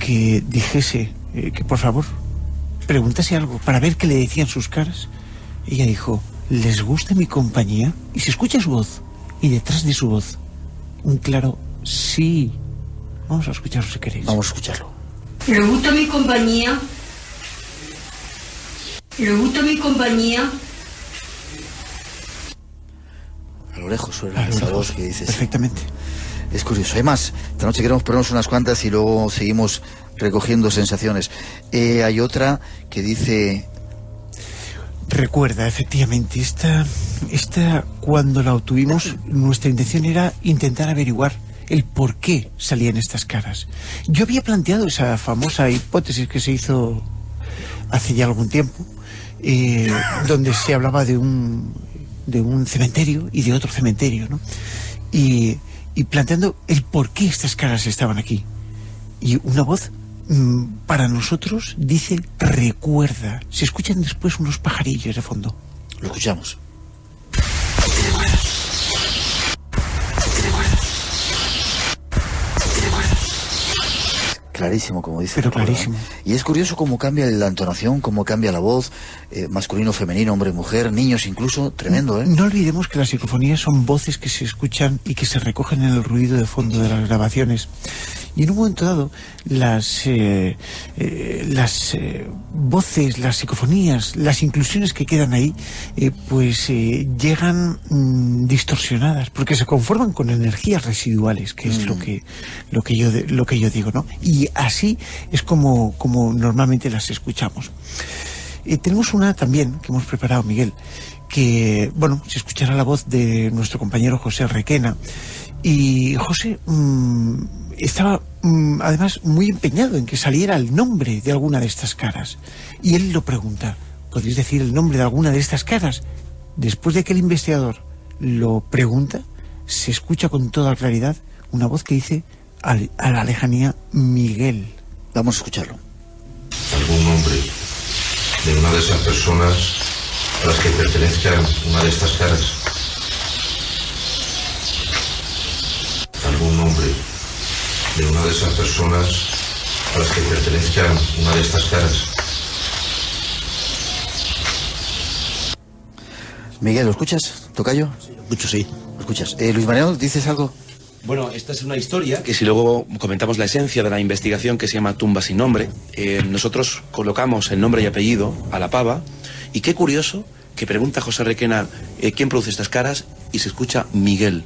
dijese, que por favor preguntase algo para ver qué le decían sus caras, ella dijo: ¿les gusta mi compañía? Y se escucha su voz, y detrás de su voz un claro sí. Vamos a escucharlo si queréis. Vamos a escucharlo. ¿Le gusta mi compañía? ¿Le gusta mi compañía? A lo lejos suena esa voz que dices. Perfectamente. Es curioso. Además, esta noche queremos ponernos unas cuantas y luego seguimos recogiendo sensaciones. Hay otra que dice... Recuerda, efectivamente, esta cuando la obtuvimos, nuestra intención era intentar averiguar el por qué salían estas caras. Yo había planteado esa famosa hipótesis que se hizo hace ya algún tiempo, donde se hablaba de un cementerio y de otro cementerio, ¿no? Y planteando el por qué estas caras estaban aquí. Y una voz, para nosotros, dice recuerda. Se escuchan después unos pajarillos de fondo. Lo escuchamos. Clarísimo, como dice. Pero clarísimo. Y es curioso cómo cambia la entonación, cómo cambia la voz, masculino, femenino, hombre, mujer, niños incluso, tremendo, ¿eh? No olvidemos que las psicofonías son voces que se escuchan y que se recogen en el ruido de fondo de las grabaciones. Y en un momento dado, las voces, las psicofonías, las inclusiones que quedan ahí, llegan distorsionadas, porque se conforman con energías residuales, que es lo que yo digo, ¿no? Y así es como normalmente las escuchamos. Tenemos una también que hemos preparado, Miguel, que, bueno, se escuchará la voz de nuestro compañero José Requena. Y José estaba además muy empeñado en que saliera el nombre de alguna de estas caras. Y él lo pregunta: ¿podéis decir el nombre de alguna de estas caras? Después de que el investigador lo pregunta, se escucha con toda claridad una voz que dice a la lejanía: Miguel. Vamos a escucharlo. ¿Algún nombre de una de esas personas a las que pertenezcan una de estas caras? ¿Algún nombre de una de esas personas a las que pertenezcan una de estas caras? Miguel, ¿lo escuchas, tocayo? Sí, lo escucho, sí. ¿Lo escuchas? Luis Mariano, ¿dices algo? Bueno, esta es una historia que, si luego comentamos la esencia de la investigación, que se llama Tumba sin nombre, nosotros colocamos el nombre y apellido a la pava, y qué curioso que pregunta José Requena quién produce estas caras, y se escucha Miguel.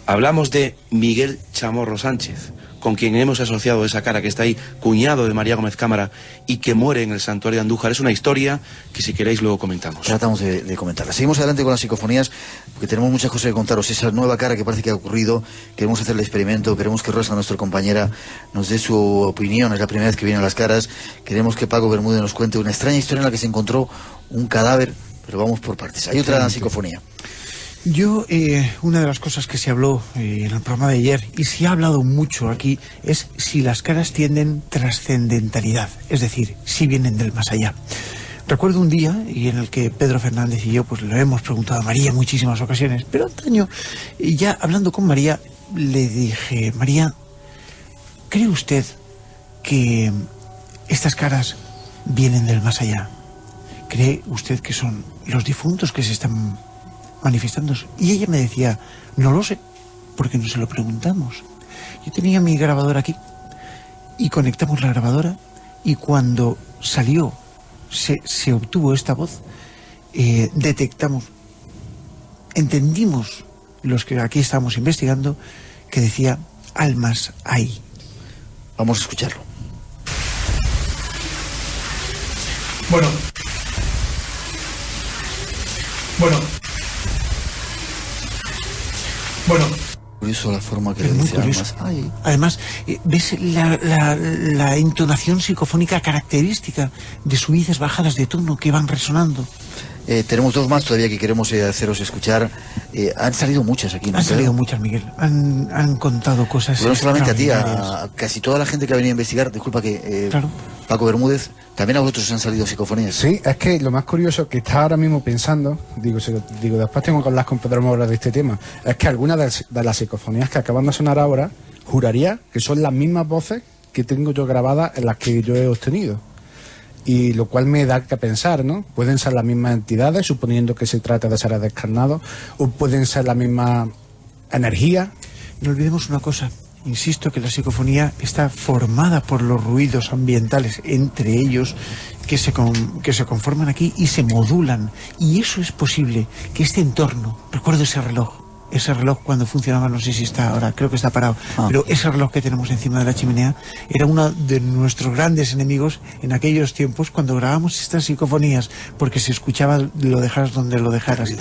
Hablamos de Miguel Chamorro Sánchez, con quien hemos asociado esa cara que está ahí, cuñado de María Gómez Cámara, y que muere en el santuario de Andújar. Es una historia que, si queréis, luego comentamos. Tratamos de comentarla. Seguimos adelante con las psicofonías, porque tenemos muchas cosas que contaros. Esa nueva cara que parece que ha ocurrido, queremos hacer el experimento, queremos que Rosa, nuestra compañera, nos dé su opinión. Es la primera vez que vienen las caras. Queremos que Paco Bermúdez nos cuente una extraña historia en la que se encontró un cadáver, pero vamos por partes. Hay otra psicofonía. Yo, una de las cosas que se habló en el programa de ayer, y se ha hablado mucho aquí, es si las caras tienen trascendentalidad, es decir, si vienen del más allá. Recuerdo un día y en el que Pedro Fernández y yo pues le hemos preguntado a María en muchísimas ocasiones, pero antaño, y ya hablando con María, le dije: María, ¿cree usted que estas caras vienen del más allá? ¿Cree usted que son los difuntos que se están manifestando? Y ella me decía: no lo sé, porque no se lo preguntamos. Yo tenía mi grabadora aquí y conectamos la grabadora, y cuando salió, se obtuvo esta voz, detectamos, entendimos los que aquí estábamos investigando, que decía: almas hay. Vamos a escucharlo. Bueno. Curioso la forma que le dice almas hay. Además, ves la entonación psicofónica característica de subidas, bajadas de tono que van resonando. Tenemos dos más todavía que queremos haceros escuchar. Han salido muchas aquí, ¿no? Han salido muchas, Miguel. Han contado cosas. Pero no solamente a ti, a casi toda la gente que ha venido a investigar. Disculpa que claro. Paco Bermúdez, también a vosotros os han salido psicofonías. Sí, es que lo más curioso que está ahora mismo pensando, digo, después tengo que hablar con Pedro Mora de este tema, es que algunas de las psicofonías que acaban de sonar ahora, juraría que son las mismas voces que tengo yo grabadas en las que yo he obtenido. Y lo cual me da que pensar, ¿no? Pueden ser las mismas entidades, suponiendo que se trata de seres descarnados, o pueden ser la misma energía. No olvidemos una cosa. Insisto que la psicofonía está formada por los ruidos ambientales, entre ellos, que se conforman aquí y se modulan. Y eso es posible, que este entorno, recuerdo ese reloj cuando funcionaba, no sé si está ahora, creo que está parado, pero ese reloj que tenemos encima de la chimenea era uno de nuestros grandes enemigos en aquellos tiempos cuando grabamos estas psicofonías, porque se escuchaba lo dejaras donde lo dejaras.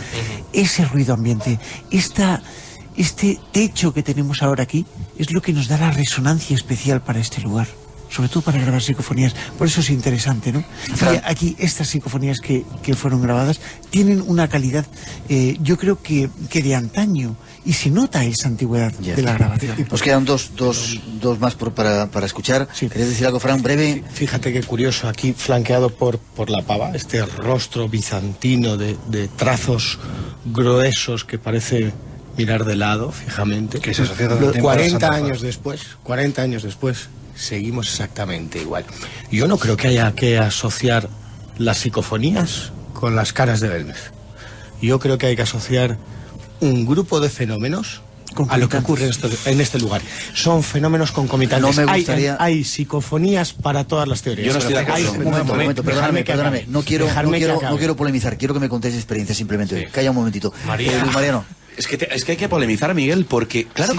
Ese ruido ambiente, este techo que tenemos ahora aquí es lo que nos da la resonancia especial para este lugar, sobre todo para grabar psicofonías. Por eso es interesante, ¿no? Y aquí estas psicofonías que fueron grabadas tienen una calidad, yo creo que de antaño, y se nota esa antigüedad de la grabación. Nos quedan dos más para escuchar. Sí. ¿Queréis decir algo, Fran, breve? Fíjate qué curioso, aquí flanqueado por la pava, este rostro bizantino de trazos gruesos que parece mirar de lado fijamente. Que se asocia todo el tiempo 40 años después seguimos exactamente igual. Yo no creo que haya que asociar las psicofonías con las caras de Belmez. Yo creo que hay que asociar un grupo de fenómenos a lo que ocurre en este lugar. Son fenómenos concomitantes. No me gustaría... hay psicofonías para todas las teorías. Yo no estoy de acuerdo. Un momento, perdóname. No quiero polemizar, quiero que me contéis experiencia simplemente. Sí. Calla un momentito. Luis Mariano. Es que hay que polemizar, Miguel, porque claro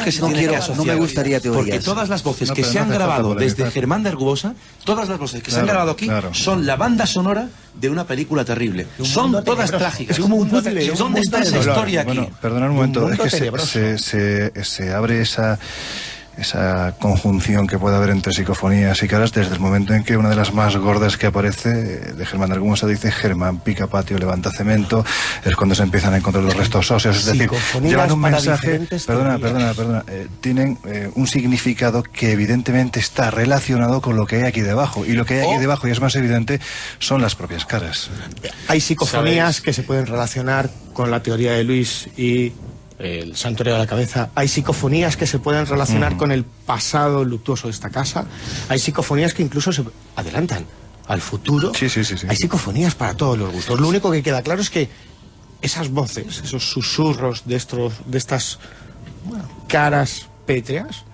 que se tiene que asociar. No me gustaría teorías. Porque todas las voces que se han grabado desde Germán de Argubosa, todas las voces que se han grabado aquí son la banda sonora de una película terrible. Son todas trágicas. Es como un puzzle. ¿Dónde está esa historia aquí? Bueno, perdonad un momento, es que se abre esa conjunción que puede haber entre psicofonías y caras desde el momento en que una de las más gordas que aparece de Germán de Argumosa dice: Germán pica patio, levanta cemento. Es cuando se empiezan a encontrar los restos óseos, es decir, llevan un mensaje, perdona, tienen un significado que evidentemente está relacionado con lo que hay aquí debajo, y lo que hay aquí debajo, y es más evidente, son las propias caras. Hay psicofonías que se pueden relacionar con la teoría de Luis y el santuario de la cabeza. Hay psicofonías que se pueden relacionar con el pasado luctuoso de esta casa. Hay psicofonías que incluso se adelantan al futuro. Sí. Hay psicofonías para todos los gustos. Lo único que queda claro es que esas voces, esos susurros de estas caras pétreas,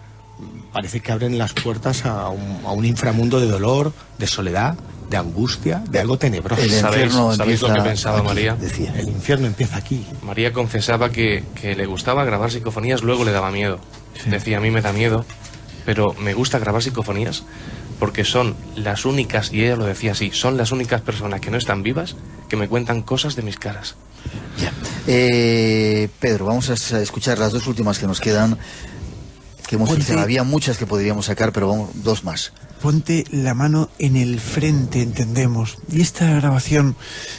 parece que abren las puertas a un inframundo de dolor, de soledad, de angustia, de algo tenebroso. ¿Sabéis lo que pensaba aquí, María? Decía, el infierno empieza aquí. María confesaba que le gustaba grabar psicofonías, luego le daba miedo. Sí. Decía: a mí me da miedo, pero me gusta grabar psicofonías porque son las únicas, y ella lo decía así, son las únicas personas que no están vivas que me cuentan cosas de mis caras. Ya. Pedro, vamos a escuchar las dos últimas que nos quedan. Había muchas que podríamos sacar, pero vamos, dos más. Ponte la mano en el frente, entendemos. Y esta grabación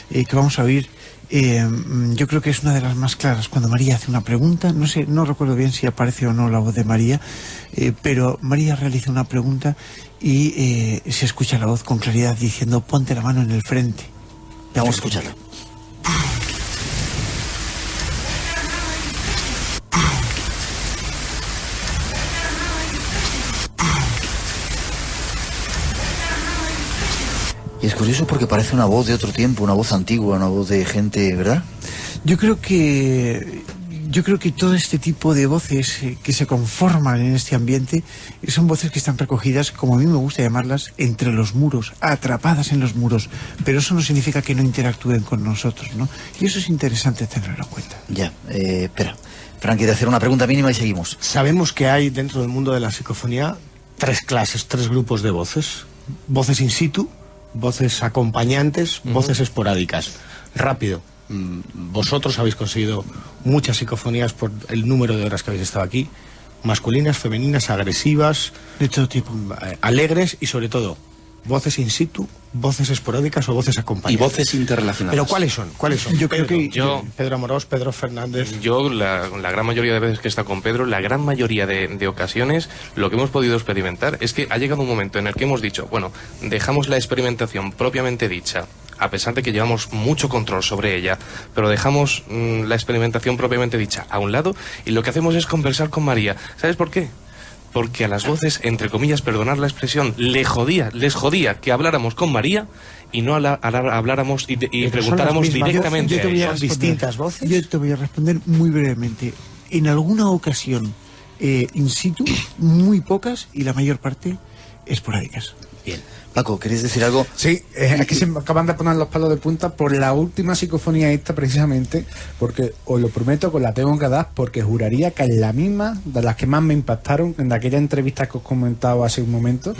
que vamos a oír Yo creo que es una de las más claras. Cuando María hace una pregunta, no sé, no recuerdo bien si aparece o no la voz de María, pero María realiza una pregunta y se escucha la voz con claridad diciendo: ponte la mano en el frente. Vamos a escucharla. Y es curioso porque parece una voz de otro tiempo, una voz antigua, una voz de gente, ¿verdad? Yo creo que todo este tipo de voces que se conforman en este ambiente son voces que están recogidas, como a mí me gusta llamarlas, entre los muros, atrapadas en los muros. Pero eso no significa que no interactúen con nosotros, ¿no? Y eso es interesante tenerlo en cuenta. Ya, espera. Fran quiere hacer una pregunta mínima y seguimos. Sabemos que hay dentro del mundo de la psicofonía 3 clases, 3 grupos de voces. Voces in situ, voces acompañantes, voces esporádicas. Rápido. Vosotros habéis conseguido muchas psicofonías por el número de horas que habéis estado aquí, masculinas, femeninas, agresivas, de todo tipo, alegres y sobre todo voces in situ, voces esporádicas o voces acompañantes. Y voces interrelacionadas. ¿Pero cuáles son? Yo creo que Pedro Amorós, Pedro Fernández. Yo, la gran mayoría de veces que he estado con Pedro, la gran mayoría de ocasiones, lo que hemos podido experimentar es que ha llegado un momento en el que hemos dicho, bueno, dejamos la experimentación propiamente dicha, a pesar de que llevamos mucho control sobre ella, pero dejamos la experimentación propiamente dicha a un lado y lo que hacemos es conversar con María. ¿Sabes por qué? Porque a las voces, entre comillas, perdonar la expresión, les jodía que habláramos con María y no habláramos y preguntáramos directamente yo te voy a ¿Son distintas voces? Yo te voy a responder muy brevemente. En alguna ocasión in situ, muy pocas, y la mayor parte esporádicas. Bien. Paco, ¿queréis decir algo? Sí, aquí se me acaban de poner los palos de punta por la última psicofonía esta, precisamente, porque os lo prometo que os la tengo que dar, porque juraría que es la misma de las que más me impactaron en aquella entrevista que os comentaba hace un momento,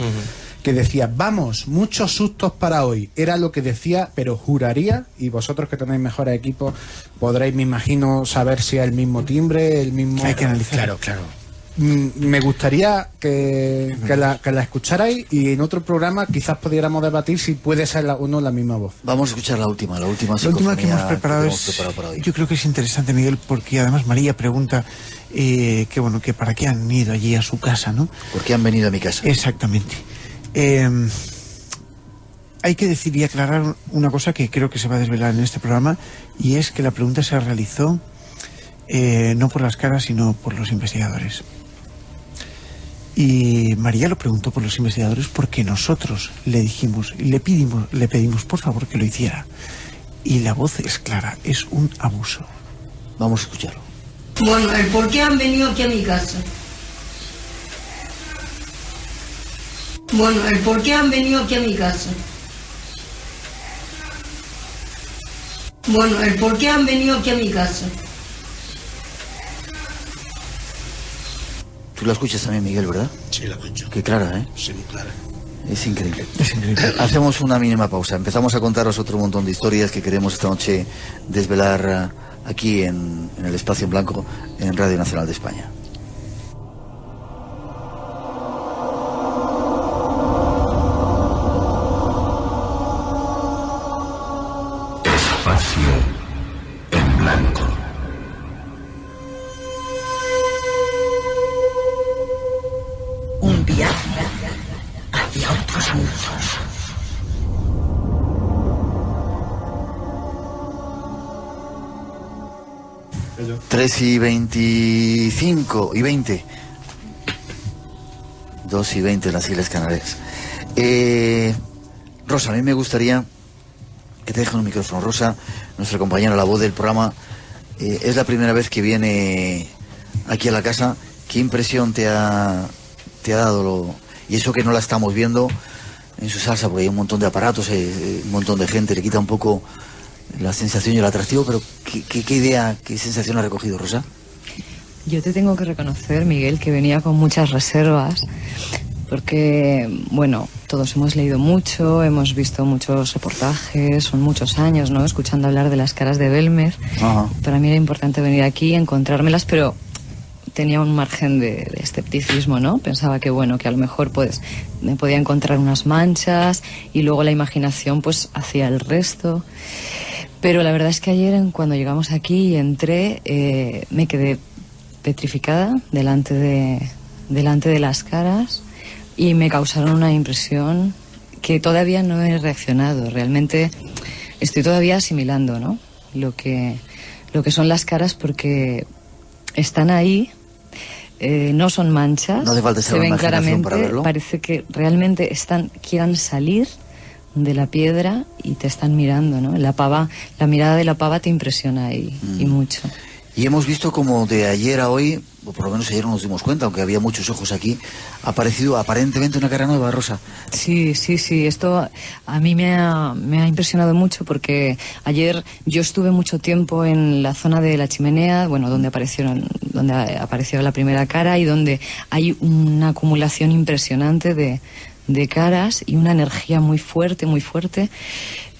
que decía, vamos, muchos sustos para hoy. Era lo que decía, pero juraría, y vosotros que tenéis mejores equipos podréis, me imagino, saber si es el mismo timbre, el mismo... Hay que analizar. Claro. Me gustaría que la escucharais y en otro programa quizás pudiéramos debatir si puede ser o no la misma voz. Vamos a escuchar la última que hemos preparado para hoy. Yo creo que es interesante, Miguel, porque además María pregunta que para qué han ido allí a su casa, ¿no? ¿Por qué han venido a mi casa? Exactamente. Hay que decir y aclarar una cosa que creo que se va a desvelar en este programa, y es que la pregunta se realizó no por las caras, sino por los investigadores. Y María lo preguntó por los investigadores porque nosotros le dijimos, le pedimos por favor que lo hiciera. Y la voz es clara, es un abuso. Vamos a escucharlo. Bueno, el por qué han venido aquí a mi casa. Bueno, el por qué han venido aquí a mi casa. Bueno, el por qué han venido aquí a mi casa. Tú la escuchas también, Miguel, ¿verdad? Sí, la escucho. Qué clara, ¿eh? Sí, muy clara. Es increíble. Hacemos una mínima pausa. Empezamos a contaros otro montón de historias que queremos esta noche desvelar aquí en el Espacio en Blanco, en Radio Nacional de España. Espacio en Blanco. Un viaje hacia otros mundos. Tres y 25 y 20. 2 y 20 en las Islas Canarias. Rosa, a mí me gustaría que te dejen un micrófono. Rosa, nuestra compañera, la voz del programa, es la primera vez que viene aquí a la casa. ¿Qué impresión te ha dado? Y eso que no la estamos viendo en su salsa, porque hay un montón de aparatos, un montón de gente, le quita un poco la sensación y el atractivo, pero ¿qué idea, qué sensación ha recogido, Rosa? Yo te tengo que reconocer, Miguel, que venía con muchas reservas, porque, bueno, todos hemos leído mucho, hemos visto muchos reportajes, son muchos años, ¿no?, escuchando hablar de las caras de Belmez. Ajá. Para mí era importante venir aquí, encontrármelas, pero tenía un margen de escepticismo, ¿no? Pensaba que, bueno, que a lo mejor pues me podía encontrar unas manchas y luego la imaginación pues hacía el resto. Pero la verdad es que ayer, cuando llegamos aquí y entré, me quedé petrificada delante de las caras y me causaron una impresión que todavía no he reaccionado. Realmente estoy todavía asimilando, ¿no?, lo que son las caras, porque están ahí, no son manchas, no hace falta se ven claramente, para verlo. Parece que realmente quieran salir de la piedra y te están mirando, ¿no? La mirada de la pava te impresiona y mucho. Y hemos visto como de ayer a hoy, o por lo menos ayer no nos dimos cuenta, aunque había muchos ojos aquí, ha aparecido aparentemente una cara nueva, Rosa. Sí, esto a mí me ha impresionado mucho, porque ayer yo estuve mucho tiempo en la zona de la chimenea, bueno, donde apareció la primera cara y donde hay una acumulación impresionante de caras y una energía muy fuerte, muy fuerte.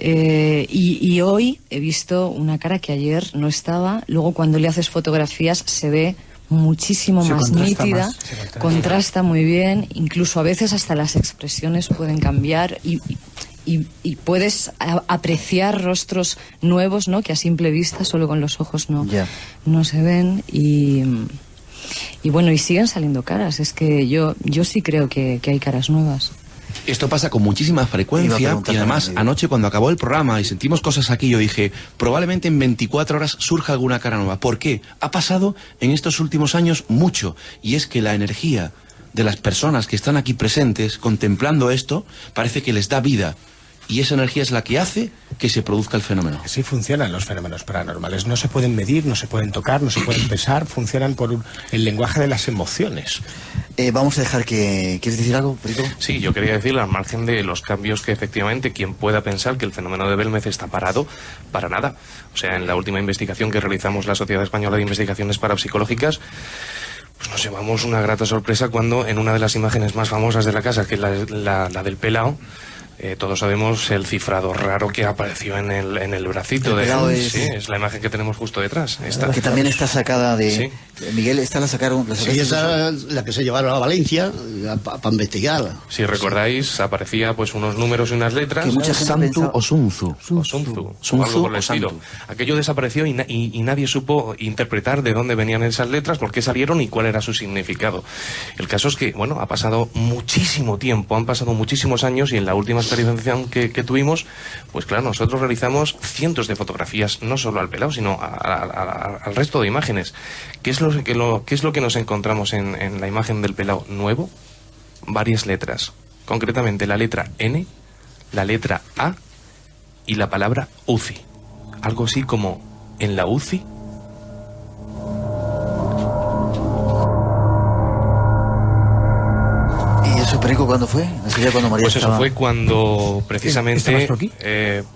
Y hoy he visto una cara que ayer no estaba. Luego, cuando le haces fotografías, se ve muchísimo más nítida, contrasta muy bien, incluso a veces hasta las expresiones pueden cambiar y puedes apreciar rostros nuevos, ¿no?, que a simple vista, solo con los ojos no se ven. Y bueno, y siguen saliendo caras. Es que yo sí creo que hay caras nuevas. Esto pasa con muchísima frecuencia y además anoche, cuando acabó el programa y sentimos cosas aquí, yo dije, probablemente en 24 horas surja alguna cara nueva. ¿Por qué? Ha pasado en estos últimos años mucho, y es que la energía de las personas que están aquí presentes contemplando esto parece que les da vida. Y esa energía es la que hace que se produzca el fenómeno. Así funcionan los fenómenos paranormales. No se pueden medir, no se pueden tocar, no se pueden pesar. Funcionan por el lenguaje de las emociones. Vamos a dejar que... ¿Quieres decir algo, Perico? Sí, yo quería decir, al margen de los cambios, que efectivamente quien pueda pensar que el fenómeno de Belmez está parado, para nada. O sea, en la última investigación que realizamos la Sociedad Española de Investigaciones Parapsicológicas, pues nos llevamos una grata sorpresa cuando en una de las imágenes más famosas de la casa, que es la del pelao, todos sabemos el cifrado raro que apareció en el bracito de él. Sí, es la imagen que tenemos justo detrás. Esta. Que también está sacada de... Sí. Miguel, esta la sacaron... Sí, esa es la que se llevaron a Valencia para investigar. Si recordáis, aparecía pues unos números y unas letras. Que mucha gente Santu o Sunzu. O algo por el estilo. Aquello desapareció y nadie supo interpretar de dónde venían esas letras, por qué salieron y cuál era su significado. El caso es que, bueno, ha pasado muchísimo tiempo, han pasado muchísimos años, y en la última experimentación que tuvimos, pues claro, nosotros realizamos cientos de fotografías, no solo al pelao, sino al resto de imágenes. ¿Qué es lo que nos encontramos en la imagen del pelao nuevo? Varias letras, concretamente la letra N, la letra A y la palabra UCI. Algo así como en la UCI. ¿Y eso, Perico, cuándo fue? Cuando María pues estaba... eso fue cuando precisamente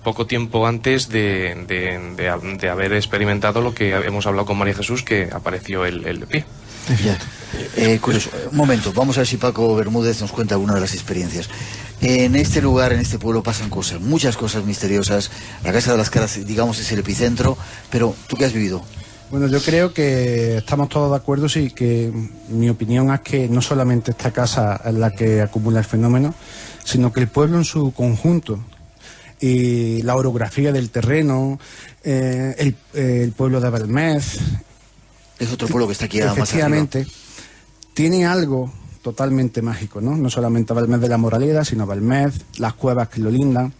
poco tiempo antes de haber experimentado lo que hemos hablado con María Jesús, que apareció el pie. Curioso. Un momento, vamos a ver si Paco Bermúdez nos cuenta alguna de las experiencias. En este lugar, en este pueblo, pasan cosas, muchas cosas misteriosas. La Casa de las Caras, digamos, es el epicentro, pero ¿tú qué has vivido? Bueno, yo creo que estamos todos de acuerdo, sí, que mi opinión es que no solamente esta casa es la que acumula el fenómeno, sino que el pueblo en su conjunto, y la orografía del terreno, el pueblo de Belmez... Es otro pueblo que está aquí más arriba. Efectivamente, tiene algo totalmente mágico, ¿no? No solamente Belmez de la Moraleda, sino Belmez, las cuevas que lo lindan.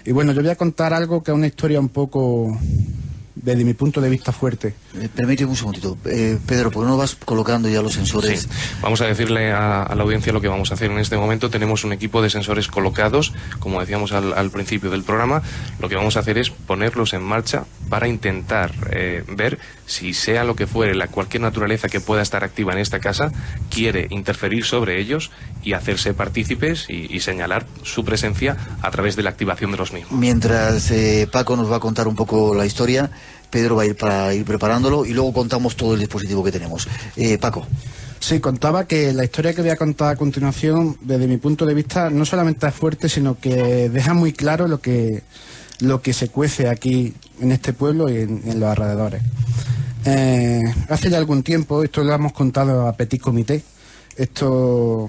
Y bueno, yo voy a contar algo que es una historia un poco... desde mi punto de vista fuerte. Permíteme un segundito. Pedro, ¿por qué no vas colocando ya los sensores? Sí. Vamos a decirle a la audiencia lo que vamos a hacer en este momento. Tenemos un equipo de sensores colocados, como decíamos al principio del programa. Lo que vamos a hacer es ponerlos en marcha para intentar ver si, sea lo que fuere, cualquier naturaleza que pueda estar activa en esta casa, quiere interferir sobre ellos y hacerse partícipes y señalar su presencia a través de la activación de los mismos. Mientras Paco nos va a contar un poco la historia, Pedro va a ir preparándolo y luego contamos todo el dispositivo que tenemos. Paco. Sí, contaba que la historia que voy a contar a continuación, desde mi punto de vista, no solamente es fuerte, sino que deja muy claro lo que se cuece aquí en este pueblo y en los alrededores. Hace ya algún tiempo, esto lo hemos contado a Petit Comité, esto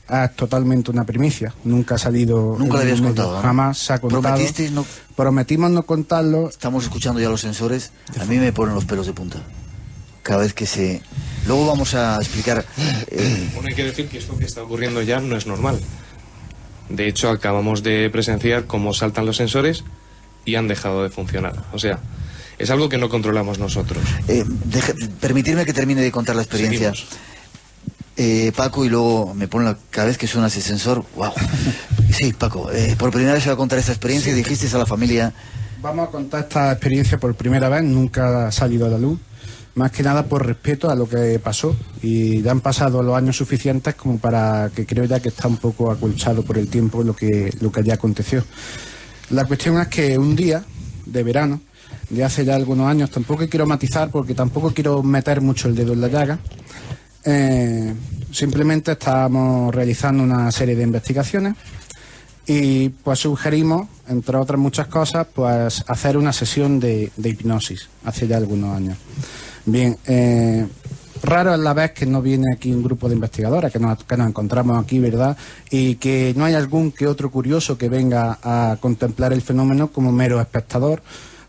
es totalmente una primicia. Nunca ha salido... Nunca lo habías contado, ¿no? Jamás se ha contado. ¿Prometisteis no? Prometimos no contarlo. Estamos escuchando ya los sensores. A mí me ponen los pelos de punta. Cada vez que se... Luego vamos a explicar... Bueno, hay que decir que esto que está ocurriendo ya no es normal. De hecho, acabamos de presenciar cómo saltan los sensores y han dejado de funcionar. O sea, es algo que no controlamos nosotros. Permitirme que termine de contar la experiencia. Paco, y luego me pone cada vez que suena ese sensor, wow. Sí, Paco, por primera vez se va a contar esta experiencia, y dijiste a la familia... Vamos a contar esta experiencia por primera vez, nunca ha salido a la luz, más que nada por respeto a lo que pasó, y ya han pasado los años suficientes como para que creo ya que está un poco acolchado por el tiempo lo que ya aconteció. La cuestión es que un día de verano, de hace ya algunos años, tampoco quiero matizar porque tampoco quiero meter mucho el dedo en la llaga, simplemente estábamos realizando una serie de investigaciones y pues sugerimos, entre otras muchas cosas, pues hacer una sesión de hipnosis hace ya algunos años. Bien, raro es la vez que no viene aquí un grupo de investigadoras, que nos encontramos aquí, ¿verdad? Y que no hay algún que otro curioso que venga a contemplar el fenómeno como mero espectador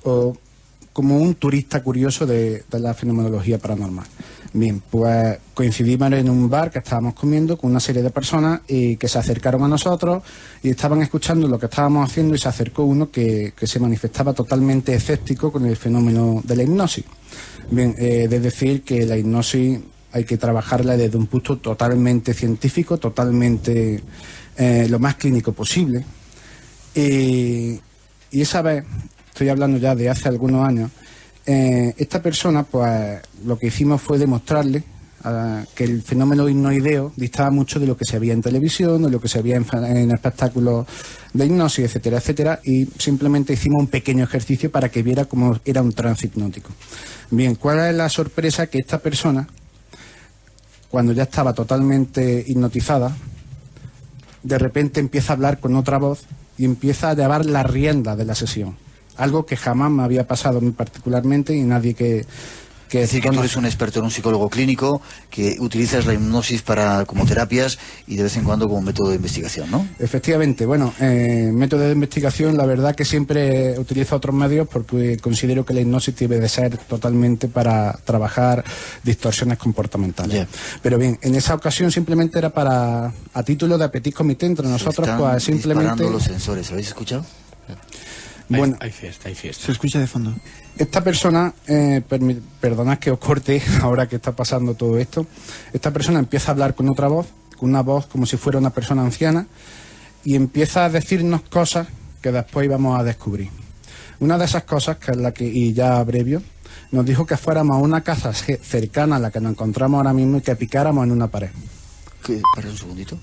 o como un turista curioso de la fenomenología paranormal. Bien, pues coincidimos en un bar que estábamos comiendo con una serie de personas y que se acercaron a nosotros y estaban escuchando lo que estábamos haciendo, y se acercó uno que se manifestaba totalmente escéptico con el fenómeno de la hipnosis. Bien, de decir que la hipnosis hay que trabajarla desde un punto totalmente científico, totalmente lo más clínico posible. Y esa vez, estoy hablando ya de hace algunos años, esta persona, pues lo que hicimos fue demostrarle que el fenómeno hipnoideo distaba mucho de lo que se veía en televisión, de lo que se veía en espectáculos de hipnosis, etcétera, etcétera, y simplemente hicimos un pequeño ejercicio para que viera cómo era un trance hipnótico. Bien, ¿cuál es la sorpresa? Que esta persona, cuando ya estaba totalmente hipnotizada, de repente empieza a hablar con otra voz y empieza a llevar la rienda de la sesión. Algo que jamás me había pasado a mí particularmente y nadie que decir que tú eres un experto, en un psicólogo clínico, que utilizas la hipnosis como terapias y de vez en cuando como método de investigación, ¿no? Efectivamente, bueno, método de investigación, la verdad que siempre utilizo otros medios porque considero que la hipnosis debe de ser totalmente para trabajar distorsiones comportamentales. Yeah. Pero bien, en esa ocasión simplemente era a título de petit comité entre nosotros, pues simplemente... disparando los sensores, ¿habéis escuchado? Bueno, hay fiesta. Se escucha de fondo. Esta persona, perdonad que os corte ahora que está pasando todo esto, esta persona empieza a hablar con otra voz, con una voz como si fuera una persona anciana, y empieza a decirnos cosas que después íbamos a descubrir. Una de esas cosas, que es la que, y ya abrevio, nos dijo que fuéramos a una casa cercana a la que nos encontramos ahora mismo y que picáramos en una pared. Para un segundito.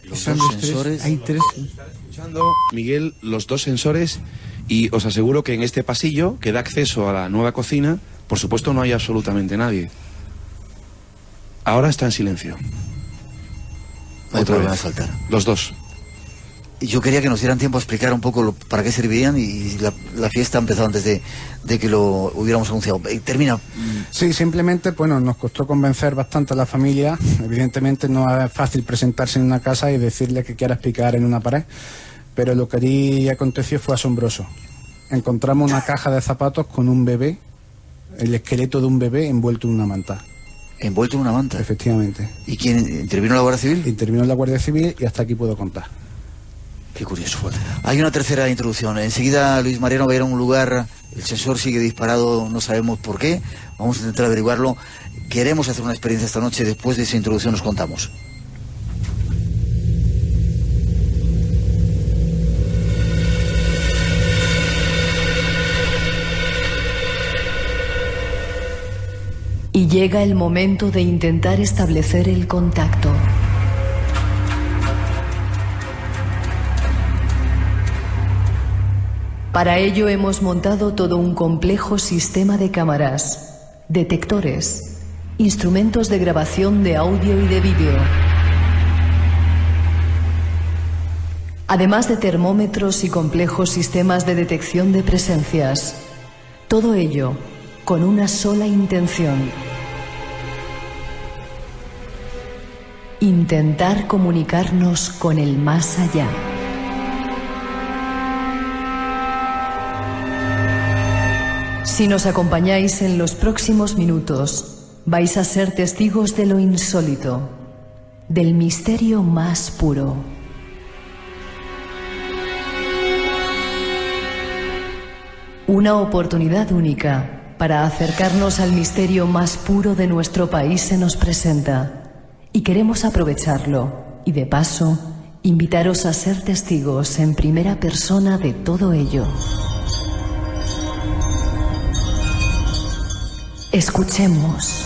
Los dos sensores. Hay tres. Escuchando, Miguel, los dos sensores, y os aseguro que en este pasillo que da acceso a la nueva cocina, por supuesto no hay absolutamente nadie. Ahora está en silencio. No hay problema de saltar. Los dos. Y yo quería que nos dieran tiempo a explicar un poco para qué servirían, y la fiesta ha empezado antes de que lo hubiéramos anunciado. Termina. Sí, simplemente, bueno, nos costó convencer bastante a la familia. Evidentemente no es fácil presentarse en una casa y decirle que quieras picar en una pared, pero lo que allí aconteció fue asombroso. Encontramos una caja de zapatos con un bebé, el esqueleto de un bebé envuelto en una manta. ¿Envuelto en una manta? Efectivamente. ¿Y quién intervino, la Guardia Civil? Intervino la Guardia Civil, y hasta aquí puedo contar. Qué curioso. Hay una tercera introducción. Enseguida Luis Mariano va a ir a un lugar, el sensor sigue disparado, no sabemos por qué. Vamos a intentar averiguarlo. Queremos hacer una experiencia esta noche. Después de esa introducción nos contamos. Y llega el momento de intentar establecer el contacto. Para ello hemos montado todo un complejo sistema de cámaras, detectores, instrumentos de grabación de audio y de vídeo, además de termómetros y complejos sistemas de detección de presencias. Todo ello con una sola intención: Intentar comunicarnos con el más allá. Si nos acompañáis en los próximos minutos, vais a ser testigos de lo insólito, del misterio más puro. Una oportunidad única para acercarnos al misterio más puro de nuestro país se nos presenta y queremos aprovecharlo y de paso invitaros a ser testigos en primera persona de todo ello. Escuchemos.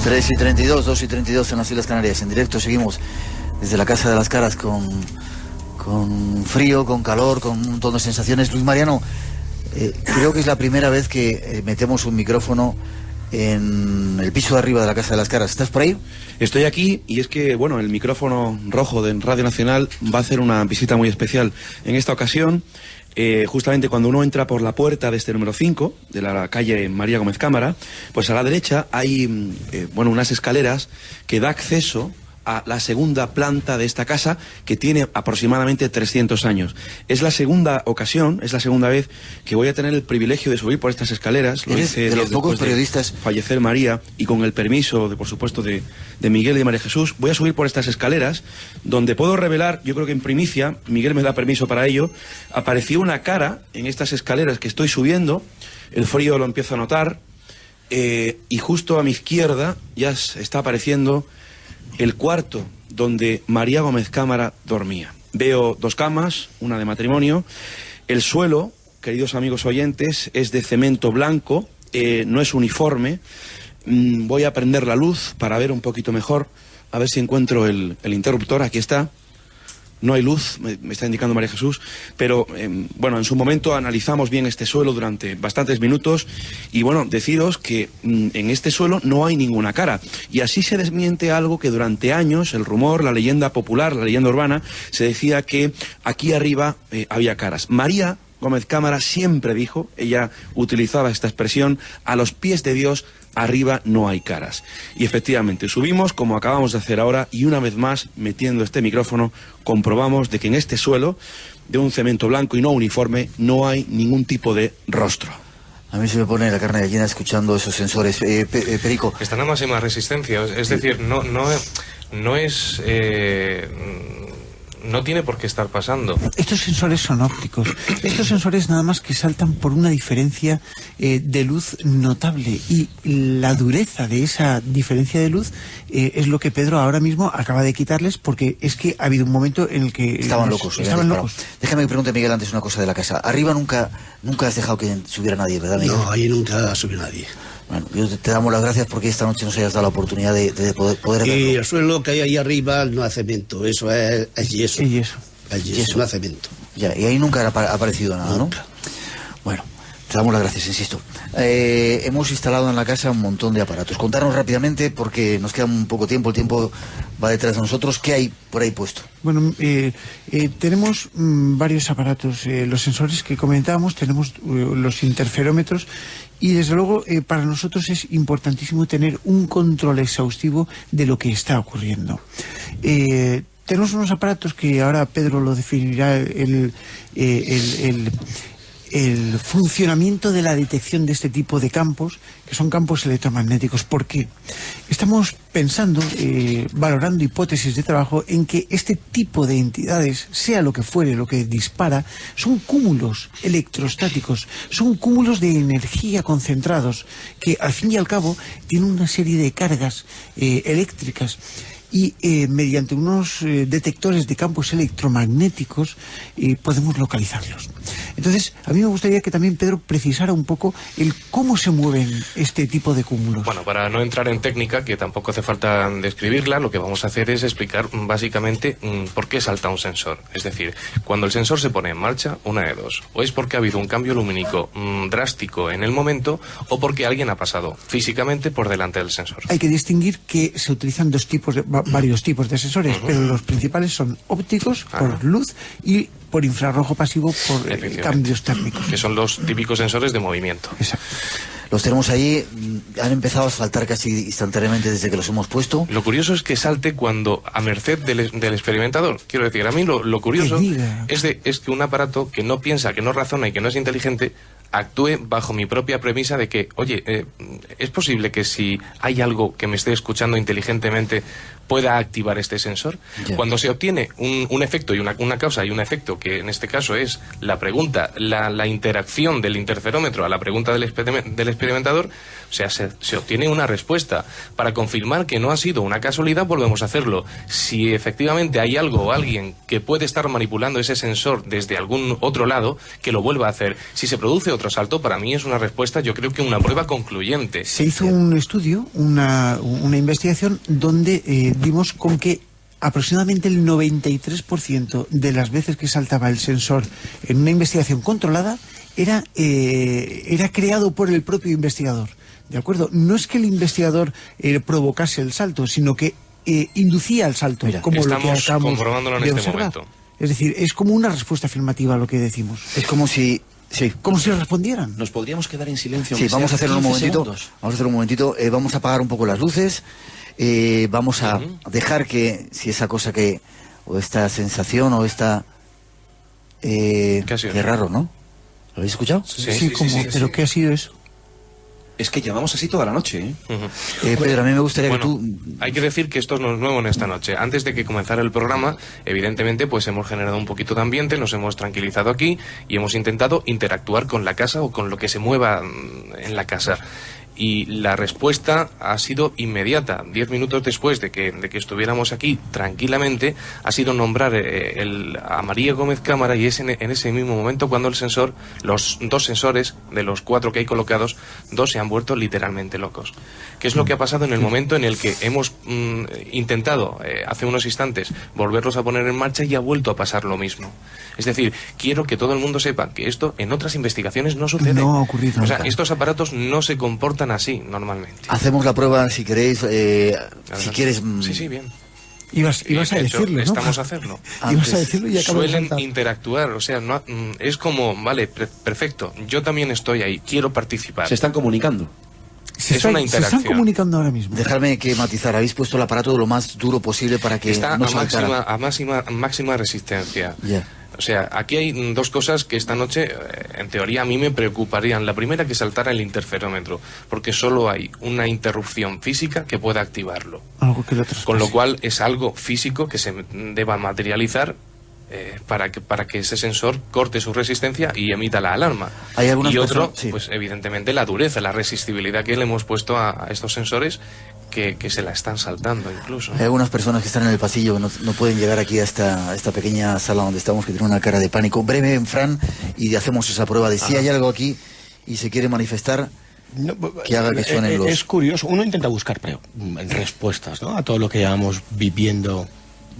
Tres y 32, 2 y 32 en las Islas Canarias. En directo seguimos desde la Casa de las Caras con frío, con calor, con un montón de sensaciones. Luis Mariano, creo que es la primera vez que metemos un micrófono en el piso de arriba de la Casa de las Caras. ¿Estás por ahí? Estoy aquí y es que, bueno, el micrófono rojo de Radio Nacional va a hacer una visita muy especial. En esta ocasión, justamente cuando uno entra por la puerta de este número 5, de la calle María Gómez Cámara, pues a la derecha hay, unas escaleras que da acceso a la segunda planta de esta casa, que tiene aproximadamente 300 años. Es la segunda ocasión, es la segunda vez que voy a tener el privilegio de subir por estas escaleras. Lo hice de los pocos periodistas. Fallecer María, y con el permiso, por supuesto, de Miguel y de María Jesús, voy a subir por estas escaleras, donde puedo revelar, yo creo que en primicia, Miguel me da permiso para ello, apareció una cara en estas escaleras que estoy subiendo, el frío lo empiezo a notar, y justo a mi izquierda ya está apareciendo el cuarto donde María Gómez Cámara dormía. Veo 2 camas, una de matrimonio. El suelo, queridos amigos oyentes, es de cemento blanco, no es uniforme. Voy a prender la luz para ver un poquito mejor, a ver si encuentro el interruptor. Aquí está. No hay luz, me está indicando María Jesús, pero en su momento analizamos bien este suelo durante bastantes minutos y deciros que en este suelo no hay ninguna cara, y así se desmiente algo que durante años el rumor, la leyenda popular, la leyenda urbana, se decía que aquí arriba había caras. María Gómez Cámara siempre dijo, ella utilizaba esta expresión: a los pies de Dios arriba no hay caras. Y efectivamente subimos como acabamos de hacer ahora, y una vez más, metiendo este micrófono, comprobamos de que en este suelo de un cemento blanco y no uniforme no hay ningún tipo de rostro. A mí se me pone la carne de gallina escuchando esos sensores. Perico. Están a máxima resistencia, es decir, no es... no tiene por qué estar pasando. Estos sensores son ópticos. Estos sensores nada más que saltan por una diferencia de luz notable, y la dureza de esa diferencia de luz es lo que Pedro ahora mismo acaba de quitarles, porque es que ha habido un momento en el que estaban locos. Déjame que pregunte, Miguel, antes una cosa de la casa. Arriba nunca has dejado que subiera nadie, ¿verdad, Miguel? No, ahí nunca subió nadie. Bueno, te damos las gracias porque esta noche nos hayas dado la oportunidad de poder Y verlo. el suelo que hay ahí arriba no es cemento, eso es yeso. Es yeso. Es yeso, no es cemento. Ya, y ahí nunca ha aparecido nada, nunca. ¿no? Bueno, te damos las gracias, insisto. Hemos instalado en la casa un montón de aparatos. Contarnos rápidamente, porque nos queda un poco tiempo, el tiempo va detrás de nosotros. ¿Qué hay por ahí puesto? Bueno, tenemos varios aparatos. Los sensores que comentábamos, tenemos los interferómetros, y desde luego para nosotros es importantísimo tener un control exhaustivo de lo que está ocurriendo. Tenemos unos aparatos que ahora Pedro lo definirá, el funcionamiento de la detección de este tipo de campos, que son campos electromagnéticos. ¿Por qué? Estamos pensando, valorando hipótesis de trabajo en que este tipo de entidades, sea lo que fuere lo que dispara, son cúmulos electrostáticos, son cúmulos de energía concentrados, que al fin y al cabo tienen una serie de cargas eléctricas, y mediante unos detectores de campos electromagnéticos podemos localizarlos. Entonces, a mí me gustaría que también Pedro precisara un poco el cómo se mueven este tipo de cúmulos. Bueno, para no entrar en técnica, que tampoco hace falta describirla, lo que vamos a hacer es explicar básicamente por qué salta un sensor. Es decir, cuando el sensor se pone en marcha, una de dos. O es porque ha habido un cambio lumínico drástico en el momento, o porque alguien ha pasado físicamente por delante del sensor. Hay que distinguir que se utilizan varios tipos de sensores, pero los principales son ópticos, por luz, y por infrarrojo pasivo, por cambios térmicos. Que son los típicos sensores de movimiento. Exacto. Los tenemos ahí, han empezado a saltar casi instantáneamente desde que los hemos puesto. Lo curioso es que salte cuando a merced del experimentador. Quiero decir, a mí lo curioso es que un aparato que no piensa, que no razona y que no es inteligente actúe bajo mi propia premisa de que, oye, es posible que si hay algo que me esté escuchando inteligentemente pueda activar este sensor. Ya. Cuando se obtiene un efecto y una causa y un efecto, que en este caso es la pregunta, la interacción del interferómetro a la pregunta del experimentador, o sea, se obtiene una respuesta. Para confirmar que no ha sido una casualidad, volvemos a hacerlo. Si efectivamente hay algo o alguien que puede estar manipulando ese sensor desde algún otro lado, que lo vuelva a hacer. Si se produce otro salto, para mí es una respuesta, yo creo que una prueba concluyente. Se hizo un estudio, una investigación, donde dimos con que aproximadamente el 93% de las veces que saltaba el sensor en una investigación controlada era creado por el propio investigador. ¿De acuerdo? No es que el investigador provocase el salto, sino que inducía el salto. Mira, como estamos lo que acabamos comprobándolo en de este observar. momento. Es decir, es como una respuesta afirmativa a lo que decimos. Es como si... Sí. Como si respondieran. ¿Nos podríamos quedar en silencio? Sí, vamos a hacerlo un momentito. Segundos. Vamos a hacer un momentito. Vamos a apagar un poco las luces. Vamos a dejar que, si esa cosa que, o esta sensación, o esta... qué raro, ¿no? ¿Lo habéis escuchado? Sí, ¿pero qué ha sido eso? Es que llevamos así toda la noche, ¿eh? Pedro, a mí me gustaría que tú... Hay que decir que esto no es nuevo en esta noche. Antes de que comenzara el programa, evidentemente, pues hemos generado un poquito de ambiente, nos hemos tranquilizado aquí y hemos intentado interactuar con la casa o con lo que se mueva en la casa. Y la respuesta ha sido inmediata. 10 minutos después de que estuviéramos aquí tranquilamente, ha sido nombrar a María Gómez Cámara, y es en ese mismo momento cuando el sensor, los dos sensores de los 4 que hay colocados, 2 se han vuelto literalmente locos. ¿Qué es lo que ha pasado en el momento en el que hemos intentado hace unos instantes volverlos a poner en marcha y ha vuelto a pasar lo mismo? Es decir, quiero que todo el mundo sepa que esto en otras investigaciones no sucede. No ha ocurrido. O sea, estos aparatos no se comportan así normalmente. Hacemos la prueba, si queréis, si quieres... Sí, bien. Ibas a decirlo, ¿no? Estamos a hacerlo. Ibas a decirlo y acabo de Suelen saltar. interactuar, o sea, no, es como, vale, perfecto, yo también estoy ahí, quiero participar. Se están comunicando. Es una interacción. Se están comunicando ahora mismo. Dejadme que matizar, habéis puesto el aparato lo más duro posible para que está no a saltara. máxima resistencia. Ya. O sea, aquí hay dos cosas que esta noche, en teoría, a mí me preocuparían. La primera, que saltara el interferómetro, porque solo hay una interrupción física que pueda activarlo. Algo que Con lo cual es algo físico que se deba materializar para que ese sensor corte su resistencia y emita la alarma. Hay algunas y otro, personas, sí. pues evidentemente la dureza, la resistibilidad que le hemos puesto a estos sensores, que se la están saltando incluso. Hay algunas personas que están en el pasillo que no pueden llegar aquí a esta pequeña sala donde estamos, que tienen una cara de pánico. Breve, Fran, y hacemos esa prueba de si hay algo aquí y se quiere manifestar, que haga que suenen los... Es curioso, uno intenta buscar respuestas, ¿no?, a todo lo que llevamos viviendo,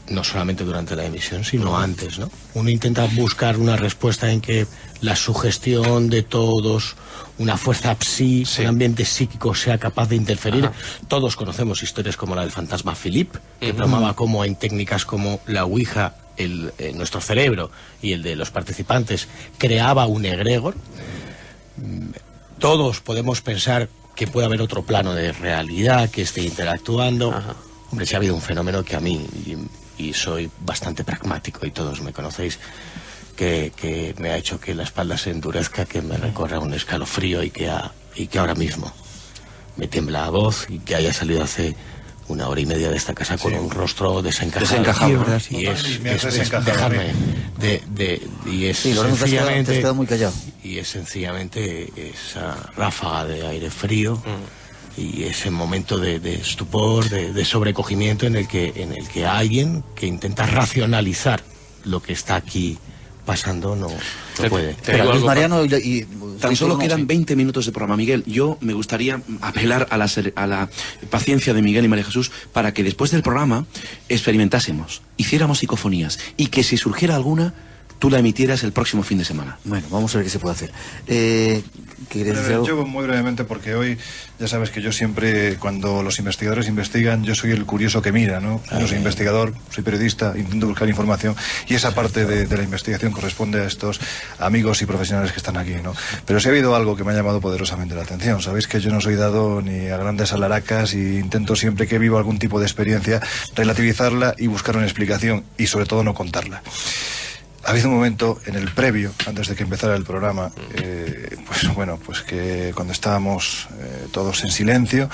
no solamente durante la emisión, sino antes, ¿no? Uno intenta buscar una respuesta en que la sugestión de todos, una fuerza psi, un ambiente psíquico sea capaz de interferir. Ajá. Todos conocemos historias como la del fantasma Philip, que plasmaba cómo en técnicas como la Ouija, nuestro cerebro y el de los participantes creaba un egregor. Todos podemos pensar que puede haber otro plano de realidad que esté interactuando. Ajá. Hombre, si ha habido un fenómeno que a mí, y soy bastante pragmático y todos me conocéis, que me ha hecho que la espalda se endurezca, que me recorra un escalofrío y que ahora mismo me tiembla la voz, y que haya salido hace 1 hora y media de esta casa con un rostro desencajado. Y es dejarme y es sencillamente, te has quedado muy callado. Y es sencillamente esa ráfaga de aire frío y ese momento de estupor, de sobrecogimiento en el que alguien que intenta racionalizar lo que está aquí pasando no puede. Pero Luis Mariano tan solo quedan 20 minutos de programa, Miguel. Yo me gustaría apelar a la paciencia de Miguel y María Jesús para que después del programa experimentásemos, hiciéramos psicofonías y que si surgiera alguna, tú la emitieras el próximo fin de semana. Bueno, vamos a ver qué se puede hacer. Yo muy brevemente, porque hoy ya sabes que yo siempre, cuando los investigadores investigan, yo soy el curioso que mira, ¿no? Yo soy investigador, soy periodista, intento buscar información y esa parte de la investigación corresponde a estos amigos y profesionales que están aquí, ¿no? Pero sí ha habido algo que me ha llamado poderosamente la atención. Sabéis que yo no soy dado ni a grandes alaracas y intento siempre que vivo algún tipo de experiencia relativizarla y buscar una explicación y sobre todo no contarla. Ha habido un momento en el previo, antes de que empezara el programa, pues que cuando estábamos todos en silencio,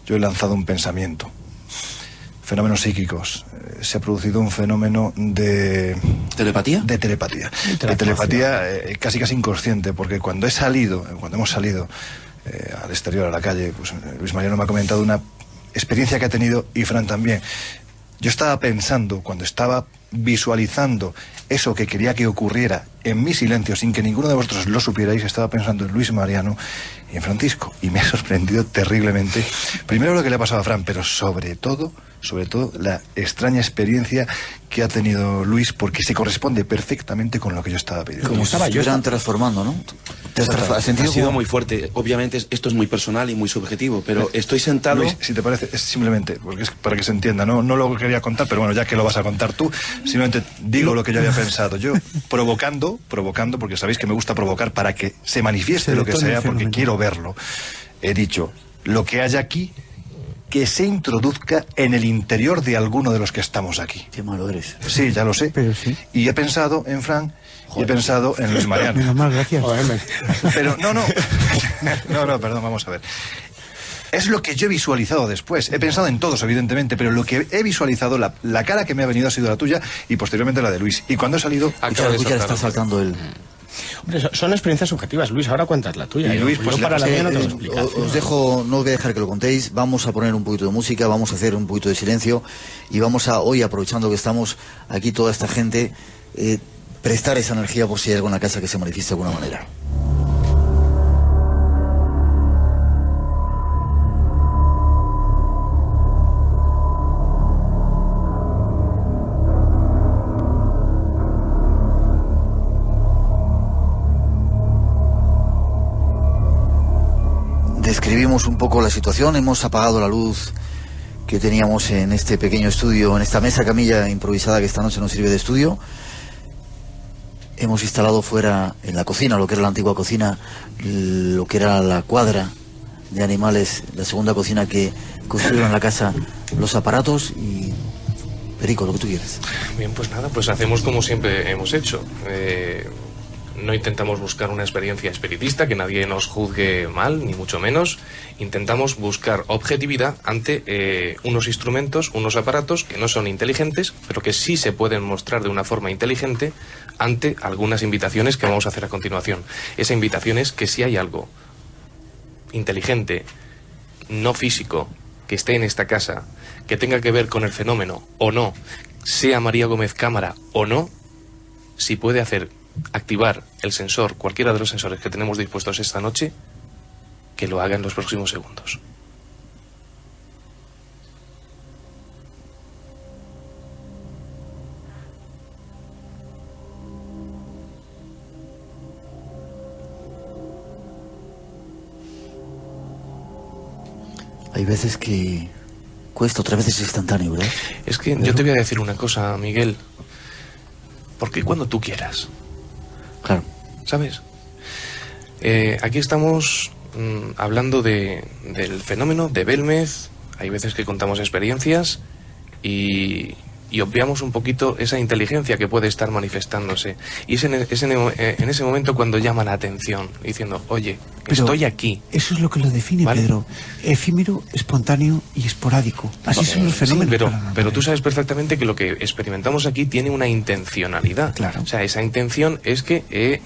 yo he lanzado un pensamiento. Fenómenos psíquicos. Se ha producido un fenómeno de... ¿Telepatía? De telepatía. De telepatía casi inconsciente, porque cuando hemos salido al exterior, a la calle, pues Luis Mariano me ha comentado una experiencia que ha tenido y Fran también. Yo estaba pensando, cuando estaba visualizando eso que quería que ocurriera en mi silencio, sin que ninguno de vosotros lo supierais, estaba pensando en Luis Mariano y en Francisco. Y me ha sorprendido terriblemente. Primero lo que le ha pasado a Fran, pero sobre todo la extraña experiencia que ha tenido Luis, porque se corresponde perfectamente con lo que yo estaba pidiendo. Como estaba yo transformando, ¿no? Ha sido muy fuerte. Obviamente esto es muy personal y muy subjetivo, pero estoy sentado... Luis, si te parece, es simplemente, porque es para que se entienda, no lo quería contar, pero bueno, ya que lo vas a contar tú, simplemente digo lo que yo había pensado. Yo, provocando, porque sabéis que me gusta provocar para que se manifieste lo que sea, porque quiero verlo, he dicho, lo que haya aquí, que se introduzca en el interior de alguno de los que estamos aquí. Qué malo eres. Sí, ya lo sé. Pero sí. Y he pensado en Fran y he pensado en Luis Mariano. Menos mal, gracias. Pero no, perdón, vamos a ver. Es lo que yo he visualizado después. He pensado en todos, evidentemente, pero lo que he visualizado, la cara que me ha venido ha sido la tuya y posteriormente la de Luis. Y cuando he salido... Ya está saltando el... Hombre, son experiencias subjetivas, Luis. Ahora cuentas la tuya. Y Luis, yo para la mía no te lo explico. Os dejo, no voy a dejar que lo contéis. Vamos a poner un poquito de música, vamos a hacer un poquito de silencio y vamos a, hoy, aprovechando que estamos aquí toda esta gente, prestar esa energía por si hay algo en la casa que se manifieste de alguna manera. Describimos un poco la situación, hemos apagado la luz que teníamos en este pequeño estudio, en esta mesa camilla improvisada que esta noche nos sirve de estudio. Hemos instalado fuera, en la cocina, lo que era la antigua cocina, lo que era la cuadra de animales, la segunda cocina que construyeron en la casa, los aparatos y... Perico, lo que tú quieras. Bien, pues nada, pues hacemos como siempre hemos hecho. No intentamos buscar una experiencia espiritista, que nadie nos juzgue mal, ni mucho menos. Intentamos buscar objetividad ante unos instrumentos, unos aparatos que no son inteligentes, pero que sí se pueden mostrar de una forma inteligente ante algunas invitaciones que vamos a hacer a continuación. Esa invitación es que si hay algo inteligente, no físico, que esté en esta casa, que tenga que ver con el fenómeno o no, sea María Gómez cámara o no, si puede activar el sensor, cualquiera de los sensores que tenemos dispuestos esta noche, que lo haga en los próximos segundos. Hay veces que cuesta, otras veces es instantáneo, ¿verdad? Es que yo te voy a decir una cosa, Miguel. Porque cuando tú quieras. Claro. ¿Sabes? Aquí estamos hablando del fenómeno de Belmez. Hay veces que contamos experiencias y obviamos un poquito esa inteligencia que puede estar manifestándose. Y es en ese momento cuando llama la atención, diciendo, oye, pero estoy aquí. Eso es lo que lo define, ¿vale? Pedro. Efímero, espontáneo y esporádico. Así son los fenómenos. Sí, pero tú sabes perfectamente que lo que experimentamos aquí tiene una intencionalidad. Claro. O sea, esa intención es que,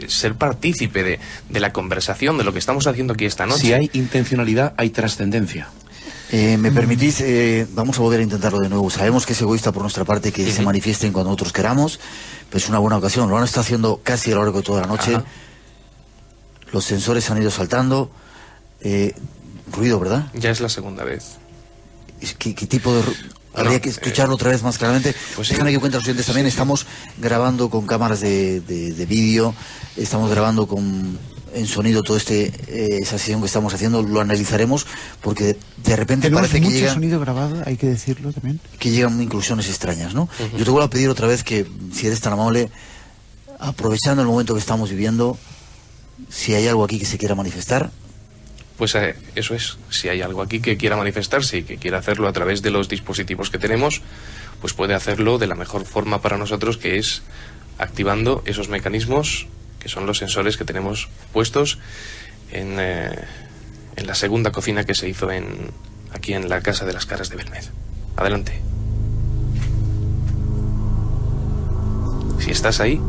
ser partícipe de la conversación, de lo que estamos haciendo aquí esta noche. Si hay intencionalidad, hay trascendencia. ¿Me permitís? Vamos a volver a intentarlo de nuevo. Sabemos que es egoísta por nuestra parte que se manifiesten cuando nosotros queramos, pero es una buena ocasión. Lo han estado haciendo casi a lo largo de toda la noche. Ajá. Los sensores han ido saltando. Ruido, ¿verdad? Ya es la segunda vez. ¿Qué tipo de habría que escucharlo otra vez más claramente? Pues déjame que cuente a los oyentes también. Estamos grabando con cámaras de vídeo, estamos grabando en sonido todo esa sesión que estamos haciendo. Lo analizaremos porque de repente parece que llega sonido grabado, hay que decirlo también, que llegan inclusiones extrañas, ¿no? Yo te vuelvo a pedir otra vez que, si eres tan amable, aprovechando el momento que estamos viviendo, si hay algo aquí que se quiera manifestar. Pues eso es, si hay algo aquí que quiera manifestarse y que quiera hacerlo a través de los dispositivos que tenemos, pues puede hacerlo de la mejor forma para nosotros, que es activando esos mecanismos que son los sensores que tenemos puestos en la segunda cocina que se hizo aquí en la Casa de las Caras de Belmez. Adelante. Si estás ahí,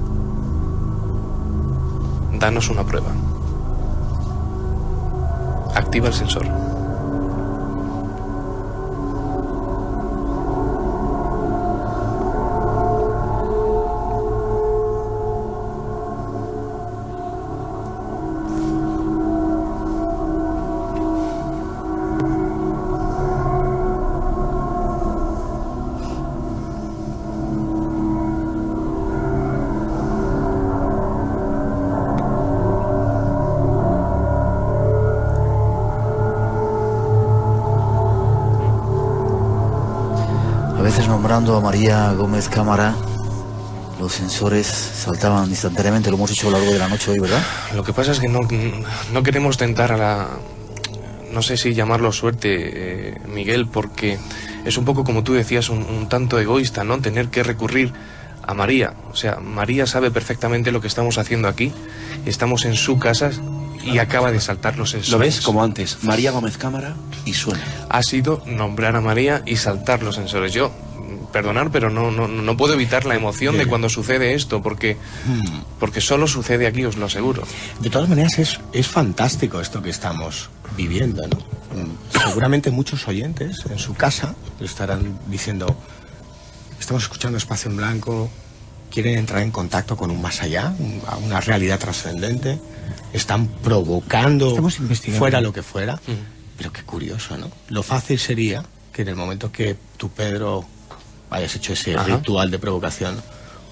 danos una prueba. Activa el sensor. Nombrando a María Gómez Cámara, los sensores saltaban instantáneamente. Lo hemos hecho a lo largo de la noche hoy, ¿verdad? Lo que pasa es que no queremos tentar a la... no sé si llamarlo suerte, Miguel, porque es un poco, como tú decías, un tanto egoísta, ¿no? Tener que recurrir a María. O sea, María sabe perfectamente lo que estamos haciendo aquí. Estamos en su casa y acaba de saltar los sensores. ¿Lo ves? Como antes. María Gómez Cámara y suena. Ha sido nombrar a María y saltar los sensores. Yo... perdonar, pero no puedo evitar la emoción de cuando sucede esto, porque solo sucede aquí, os lo aseguro. De todas maneras, es fantástico esto que estamos viviendo, ¿no? Seguramente muchos oyentes en su casa estarán diciendo: estamos escuchando Espacio en Blanco, quieren entrar en contacto con un más allá, una realidad trascendente, están provocando fuera lo que fuera. Pero qué curioso, ¿no? Lo fácil sería que en el momento que tú, Pedro, hayas hecho ese ritual de provocación,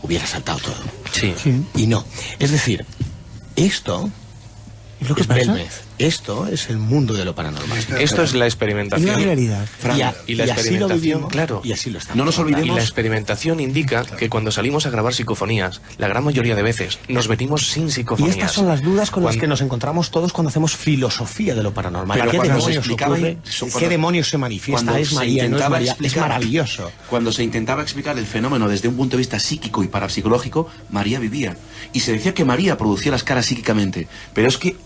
hubiera saltado todo. Sí. Y no. Es decir, esto es lo que pasa. Belmez. Esto es el mundo de lo paranormal. Esto es la experimentación. Y la realidad. Y la experimentación, claro. Y así lo estamos. No nos olvidemos. Y la experimentación indica que cuando salimos a grabar psicofonías, la gran mayoría de veces nos venimos sin psicofonías. Y estas son las dudas con las que nos encontramos todos cuando hacemos filosofía de lo paranormal. Pero ¿Qué demonios ocurre? ¿Qué demonios se manifiesta? ¿Es María? ¿No es María? Es maravilloso. Cuando se intentaba explicar el fenómeno desde un punto de vista psíquico y parapsicológico, María vivía. Y se decía que María producía las caras psíquicamente. Pero es que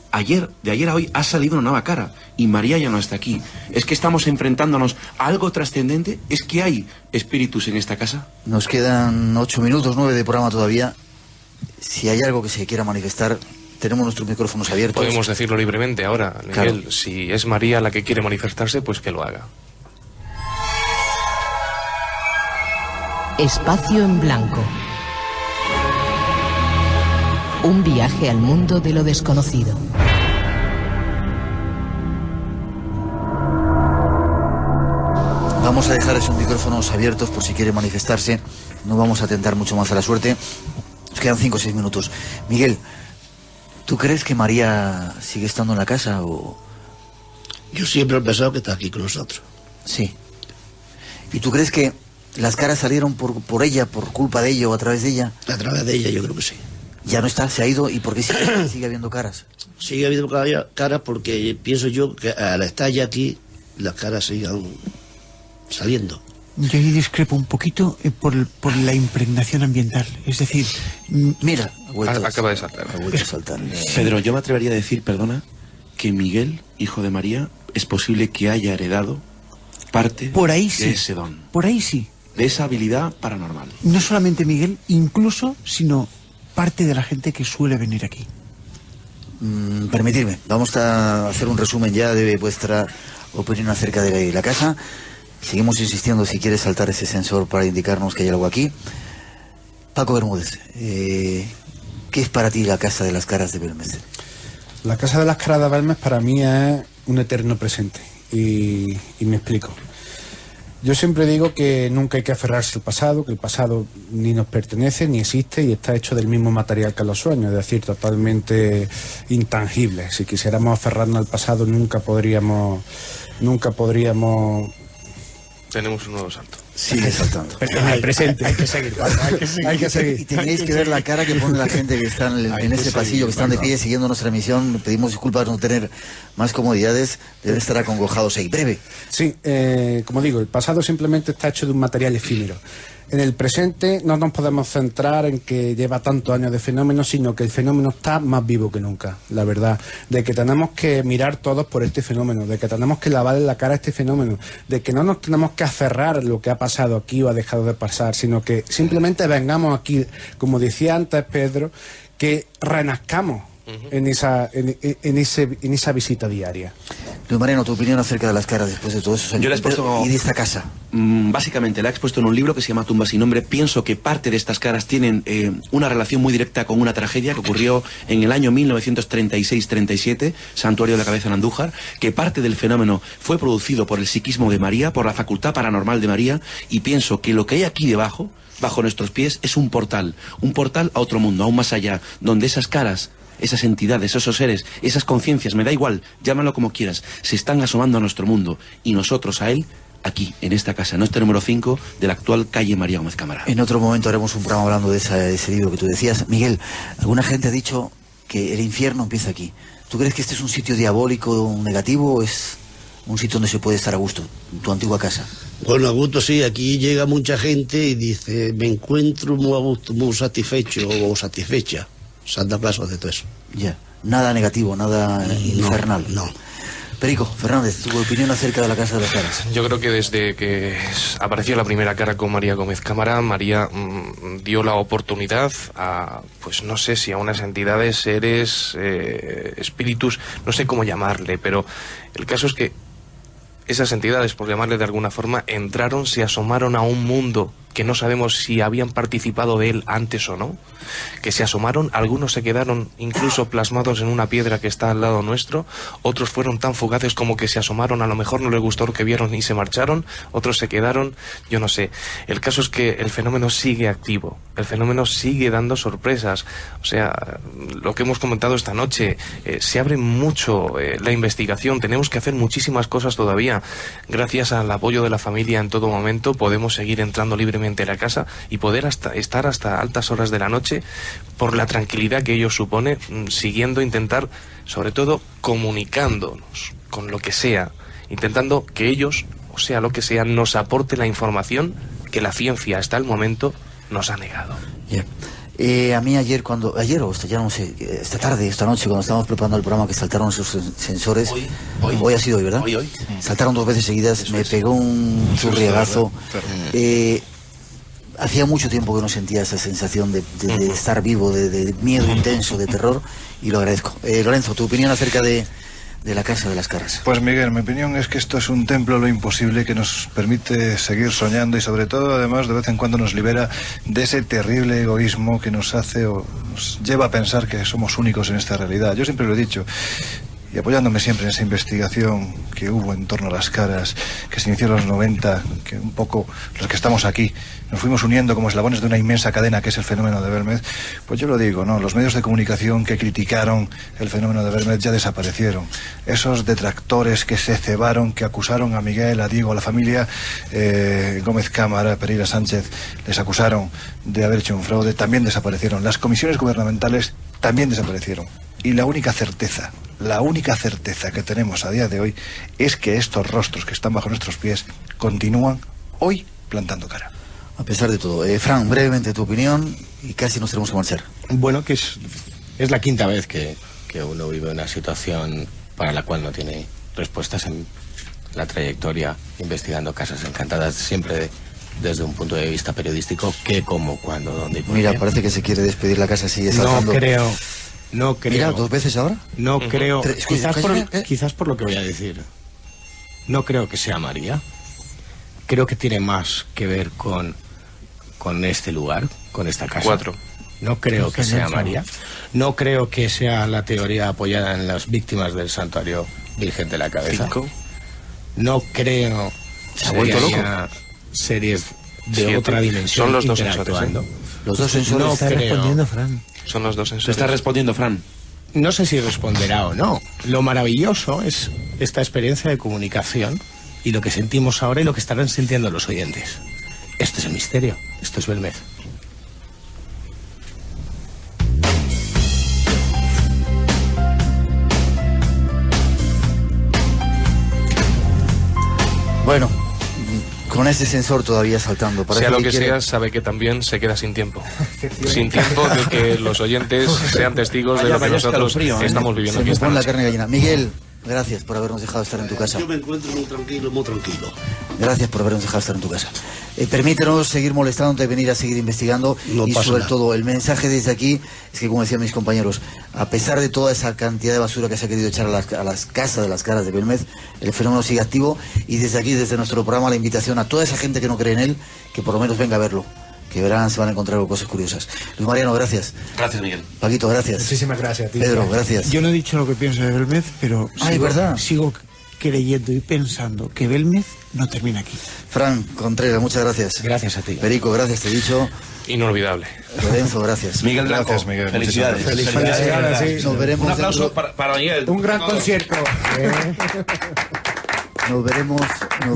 de ayer a hoy ha salido una nueva cara y María ya no está aquí. Es que estamos enfrentándonos a algo trascendente. Es que hay espíritus en esta casa. Nos quedan 8 minutos, 9 de programa todavía. Si hay algo que se quiera manifestar, tenemos nuestros micrófonos abiertos. Podemos decirlo libremente ahora, Miguel. Claro. Si es María la que quiere manifestarse, pues que lo haga. Espacio en Blanco. Un viaje al mundo de lo desconocido. Vamos a dejar esos micrófonos abiertos por si quiere manifestarse. No vamos a tentar mucho más a la suerte. Nos quedan 5 o 6 minutos. Miguel, ¿tú crees que María sigue estando en la casa o...? Yo siempre he pensado que está aquí con nosotros. Sí. ¿Y tú crees que las caras salieron por ella, por culpa de ella o a través de ella? A través de ella, yo creo que sí. Ya no está, se ha ido. ¿Y por qué sigue habiendo caras? Sigue habiendo caras porque pienso yo que al estar ya aquí, las caras sigan saliendo. Yo ahí discrepo un poquito por la impregnación ambiental. Es decir, mira, acaba de saltar. Pedro, yo me atrevería a decir, perdona, que Miguel, hijo de María, es posible que haya heredado parte por ahí sí, de ese don. Por ahí sí. De esa habilidad paranormal. No solamente Miguel, incluso, sino parte de la gente que suele venir aquí. Permitidme, vamos a hacer un resumen ya de vuestra opinión acerca de la casa. Seguimos insistiendo si quieres saltar ese sensor para indicarnos que hay algo aquí. Paco Bermúdez, ¿qué es para ti la Casa de las Caras de Belmez? La Casa de las Caras de Belmez para mí es un eterno presente. Y me explico. Yo siempre digo que nunca hay que aferrarse al pasado, que el pasado ni nos pertenece, ni existe, y está hecho del mismo material que los sueños, es decir, totalmente intangible. Si quisiéramos aferrarnos al pasado, nunca podríamos... Tenemos un nuevo salto. Sigue saltando. En el presente. Hay que seguir. Hay que seguir. Y tenéis que ver la cara que pone la gente que está en ese pasillo, que están de pie siguiendo nuestra emisión. Pedimos disculpas por no tener más comodidades. Deben estar acongojados ahí. Breve. Sí, como digo, el pasado simplemente está hecho de un material efímero. En el presente no nos podemos centrar en que lleva tantos años de fenómeno, sino que el fenómeno está más vivo que nunca, la verdad. De que tenemos que mirar todos por este fenómeno, de que tenemos que lavarle la cara a este fenómeno, de que no nos tenemos que aferrar a lo que ha pasado aquí o ha dejado de pasar, sino que simplemente vengamos aquí, como decía antes Pedro, que renazcamos en esa visita diaria. Luis Mariano, tu opinión acerca de las caras después de todo eso. Yo la he expuesto, y de esta casa. Básicamente la he expuesto en un libro que se llama Tumbas sin nombre. Pienso que parte de estas caras tienen una relación muy directa con una tragedia que ocurrió en el año 1936-37, Santuario de la Cabeza en Andújar, que parte del fenómeno fue producido por el psiquismo de María, por la facultad paranormal de María, y pienso que lo que hay aquí debajo, bajo nuestros pies, es un portal a otro mundo, aún más allá, donde esas caras, esas entidades, esos seres, esas conciencias, me da igual, llámalo como quieras, se están asomando a nuestro mundo, y nosotros a él, aquí, en esta casa, en este número 5 de la actual calle María Gómez Cámara. En otro momento haremos un programa hablando de ese libro que tú decías. Miguel, alguna gente ha dicho que el infierno empieza aquí. ¿Tú crees que este es un sitio diabólico, negativo, o es un sitio donde se puede estar a gusto, tu antigua casa? Bueno, a gusto sí, aquí llega mucha gente y dice, me encuentro muy a gusto, muy satisfecho o satisfecha. Santa Plaza de todo eso. Ya, nada negativo, nada infernal. No. Perico Fernández, tu opinión acerca de la Casa de las Caras. Yo creo que desde que apareció la primera cara con María Gómez Cámara, María dio la oportunidad a, pues no sé si a unas entidades, seres, espíritus, no sé cómo llamarle, pero el caso es que esas entidades, por llamarle de alguna forma, entraron, se asomaron a un mundo que no sabemos si habían participado de él antes o no, que se asomaron, algunos se quedaron incluso plasmados en una piedra que está al lado nuestro, otros fueron tan fugaces como que se asomaron, a lo mejor no les gustó lo que vieron y se marcharon, otros se quedaron, yo no sé. El caso es que el fenómeno sigue activo, el fenómeno sigue dando sorpresas, o sea, lo que hemos comentado esta noche, se abre mucho la investigación, tenemos que hacer muchísimas cosas todavía, gracias al apoyo de la familia en todo momento podemos seguir entrando libremente a la casa y poder estar hasta altas horas de la noche por la tranquilidad que ello supone, siguiendo, intentar, sobre todo, comunicándonos con lo que sea, intentando que ellos, o sea, lo que sea, nos aporte la información que la ciencia hasta el momento nos ha negado. Yeah. A mí ayer o ya no sé, esta tarde, esta noche, cuando estábamos preparando el programa, que saltaron esos sensores. Hoy ha sido hoy, ¿verdad? Hoy. Saltaron 2 veces seguidas, eso me pegó un churriegazo. Hacía mucho tiempo que no sentía esa sensación de estar vivo, de miedo intenso, de terror, y lo agradezco. Lorenzo, tu opinión acerca de la Casa de las Caras. Pues Miguel, mi opinión es que esto es un templo de lo imposible que nos permite seguir soñando y sobre todo además de vez en cuando nos libera de ese terrible egoísmo que nos hace o nos lleva a pensar que somos únicos en esta realidad. Yo siempre lo he dicho, y apoyándome siempre en esa investigación que hubo en torno a las caras, que se inició en los 90, que un poco los que estamos aquí nos fuimos uniendo como eslabones de una inmensa cadena que es el fenómeno de Belmez, pues yo lo digo, ¿no? Los medios de comunicación que criticaron el fenómeno de Belmez ya desaparecieron. Esos detractores que se cebaron, que acusaron a Miguel, a Diego, a la familia Gómez Cámara, Pereira Sánchez, les acusaron de haber hecho un fraude, también desaparecieron. Las comisiones gubernamentales también desaparecieron. Y la única certeza que tenemos a día de hoy es que estos rostros que están bajo nuestros pies continúan hoy plantando cara. A pesar de todo. Fran, brevemente tu opinión y casi nos tenemos que marchar. Bueno, que es la 5ª vez que uno vive una situación para la cual no tiene respuestas en la trayectoria, investigando casas encantadas, siempre desde un punto de vista periodístico, qué, cómo, cuándo, dónde y por Mira, qué. parece que se quiere despedir la casa, sigue saltando. No creo. Mira, 2 veces ahora. No creo. Escucha, Quizás por lo que voy a decir. No creo que sea María. Creo que tiene más que ver con este lugar, con esta casa. 4. No creo que sea María. No creo que sea la teoría apoyada en las víctimas del santuario Virgen de la Cabeza. 5. No creo ¿Se ha vuelto loco? series de 7. otra dimensión. Son los 2 sensores. Los 2 sensores. No Está creo. respondiendo Fran. Son los 2 Se sensores. está respondiendo, Fran. No sé si responderá o no. Lo maravilloso es esta experiencia de comunicación y lo que sentimos ahora y lo que estarán sintiendo los oyentes. Esto es el misterio. Esto es Belmez. Bueno, con ese sensor todavía saltando. Parece Sea lo que quiere- sea, sabe que también se queda sin tiempo. Sin tiempo de que los oyentes sean testigos de Vaya, lo que vaya nosotros escalofrío, ¿eh? estamos viviendo Se aquí me esta pone la noche. carne gallina. Miguel, gracias por habernos dejado estar en tu casa. Yo me encuentro muy tranquilo, muy tranquilo. Gracias por habernos dejado estar en tu casa. Permítenos seguir molestándote, venir a seguir investigando No y pasa sobre nada. todo el mensaje desde aquí es que, como decían mis compañeros, a pesar de toda esa cantidad de basura que se ha querido echar a las casas de las caras de Belmez, el fenómeno sigue activo y desde aquí, desde nuestro programa, la invitación a toda esa gente que no cree en él, que por lo menos venga a verlo, que verán, se van a encontrar con cosas curiosas. Luis Mariano, gracias. Gracias, Miguel. Paquito, gracias. Muchísimas gracias a ti. Pedro, gracias. Yo no he dicho lo que pienso de Belmez, pero Ay, ¿verdad? sigo creyendo y pensando que Belmez no termina aquí. Fran Contreras, muchas gracias. Gracias a ti. Perico, gracias, te he dicho. Inolvidable. Lorenzo, gracias. Miguel Blanco, Gracias, Miguel. felicidades. Muchísimas Felicidades, sí. Nos veremos Un aplauso dentro- para Miguel. Un gran concierto. Nos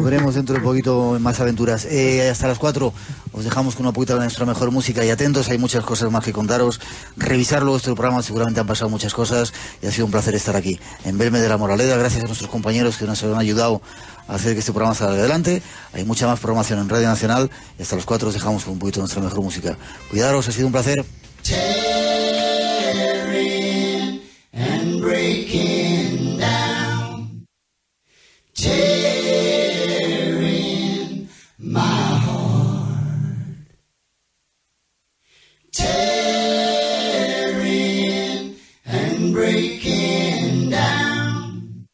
veremos dentro de poquito en más aventuras. Hasta las 4 os dejamos con una poquita de nuestra mejor música y atentos, hay muchas cosas más que contaros. Revisarlo vuestro programa, seguramente han pasado muchas cosas y ha sido un placer estar aquí en Belmez de la Moraleda. Gracias a nuestros compañeros que nos han ayudado a hacer que este programa salga adelante. Hay mucha más programación en Radio Nacional y hasta las 4 os dejamos con un poquito de nuestra mejor música. Cuidaros, ha sido un placer. And breaking down, tearing my heart, tearing and breaking down,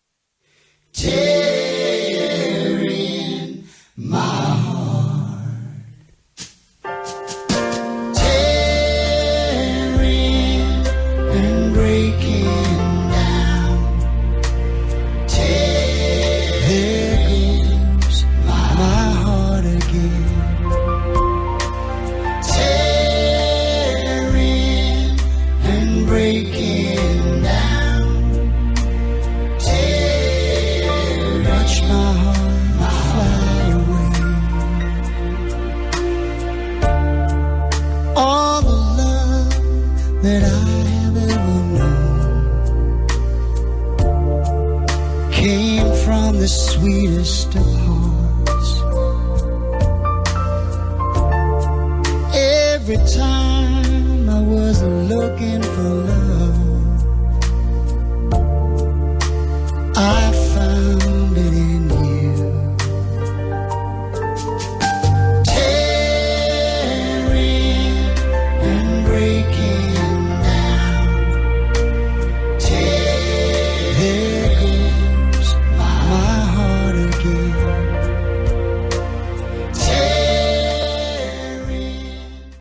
tearing my heart, tearing and breaking down. There goes my heart again. Tearing and breaking down. Tearing, watch my heart fly away. All the love that I have ever known came from the sweetest of hearts. Every time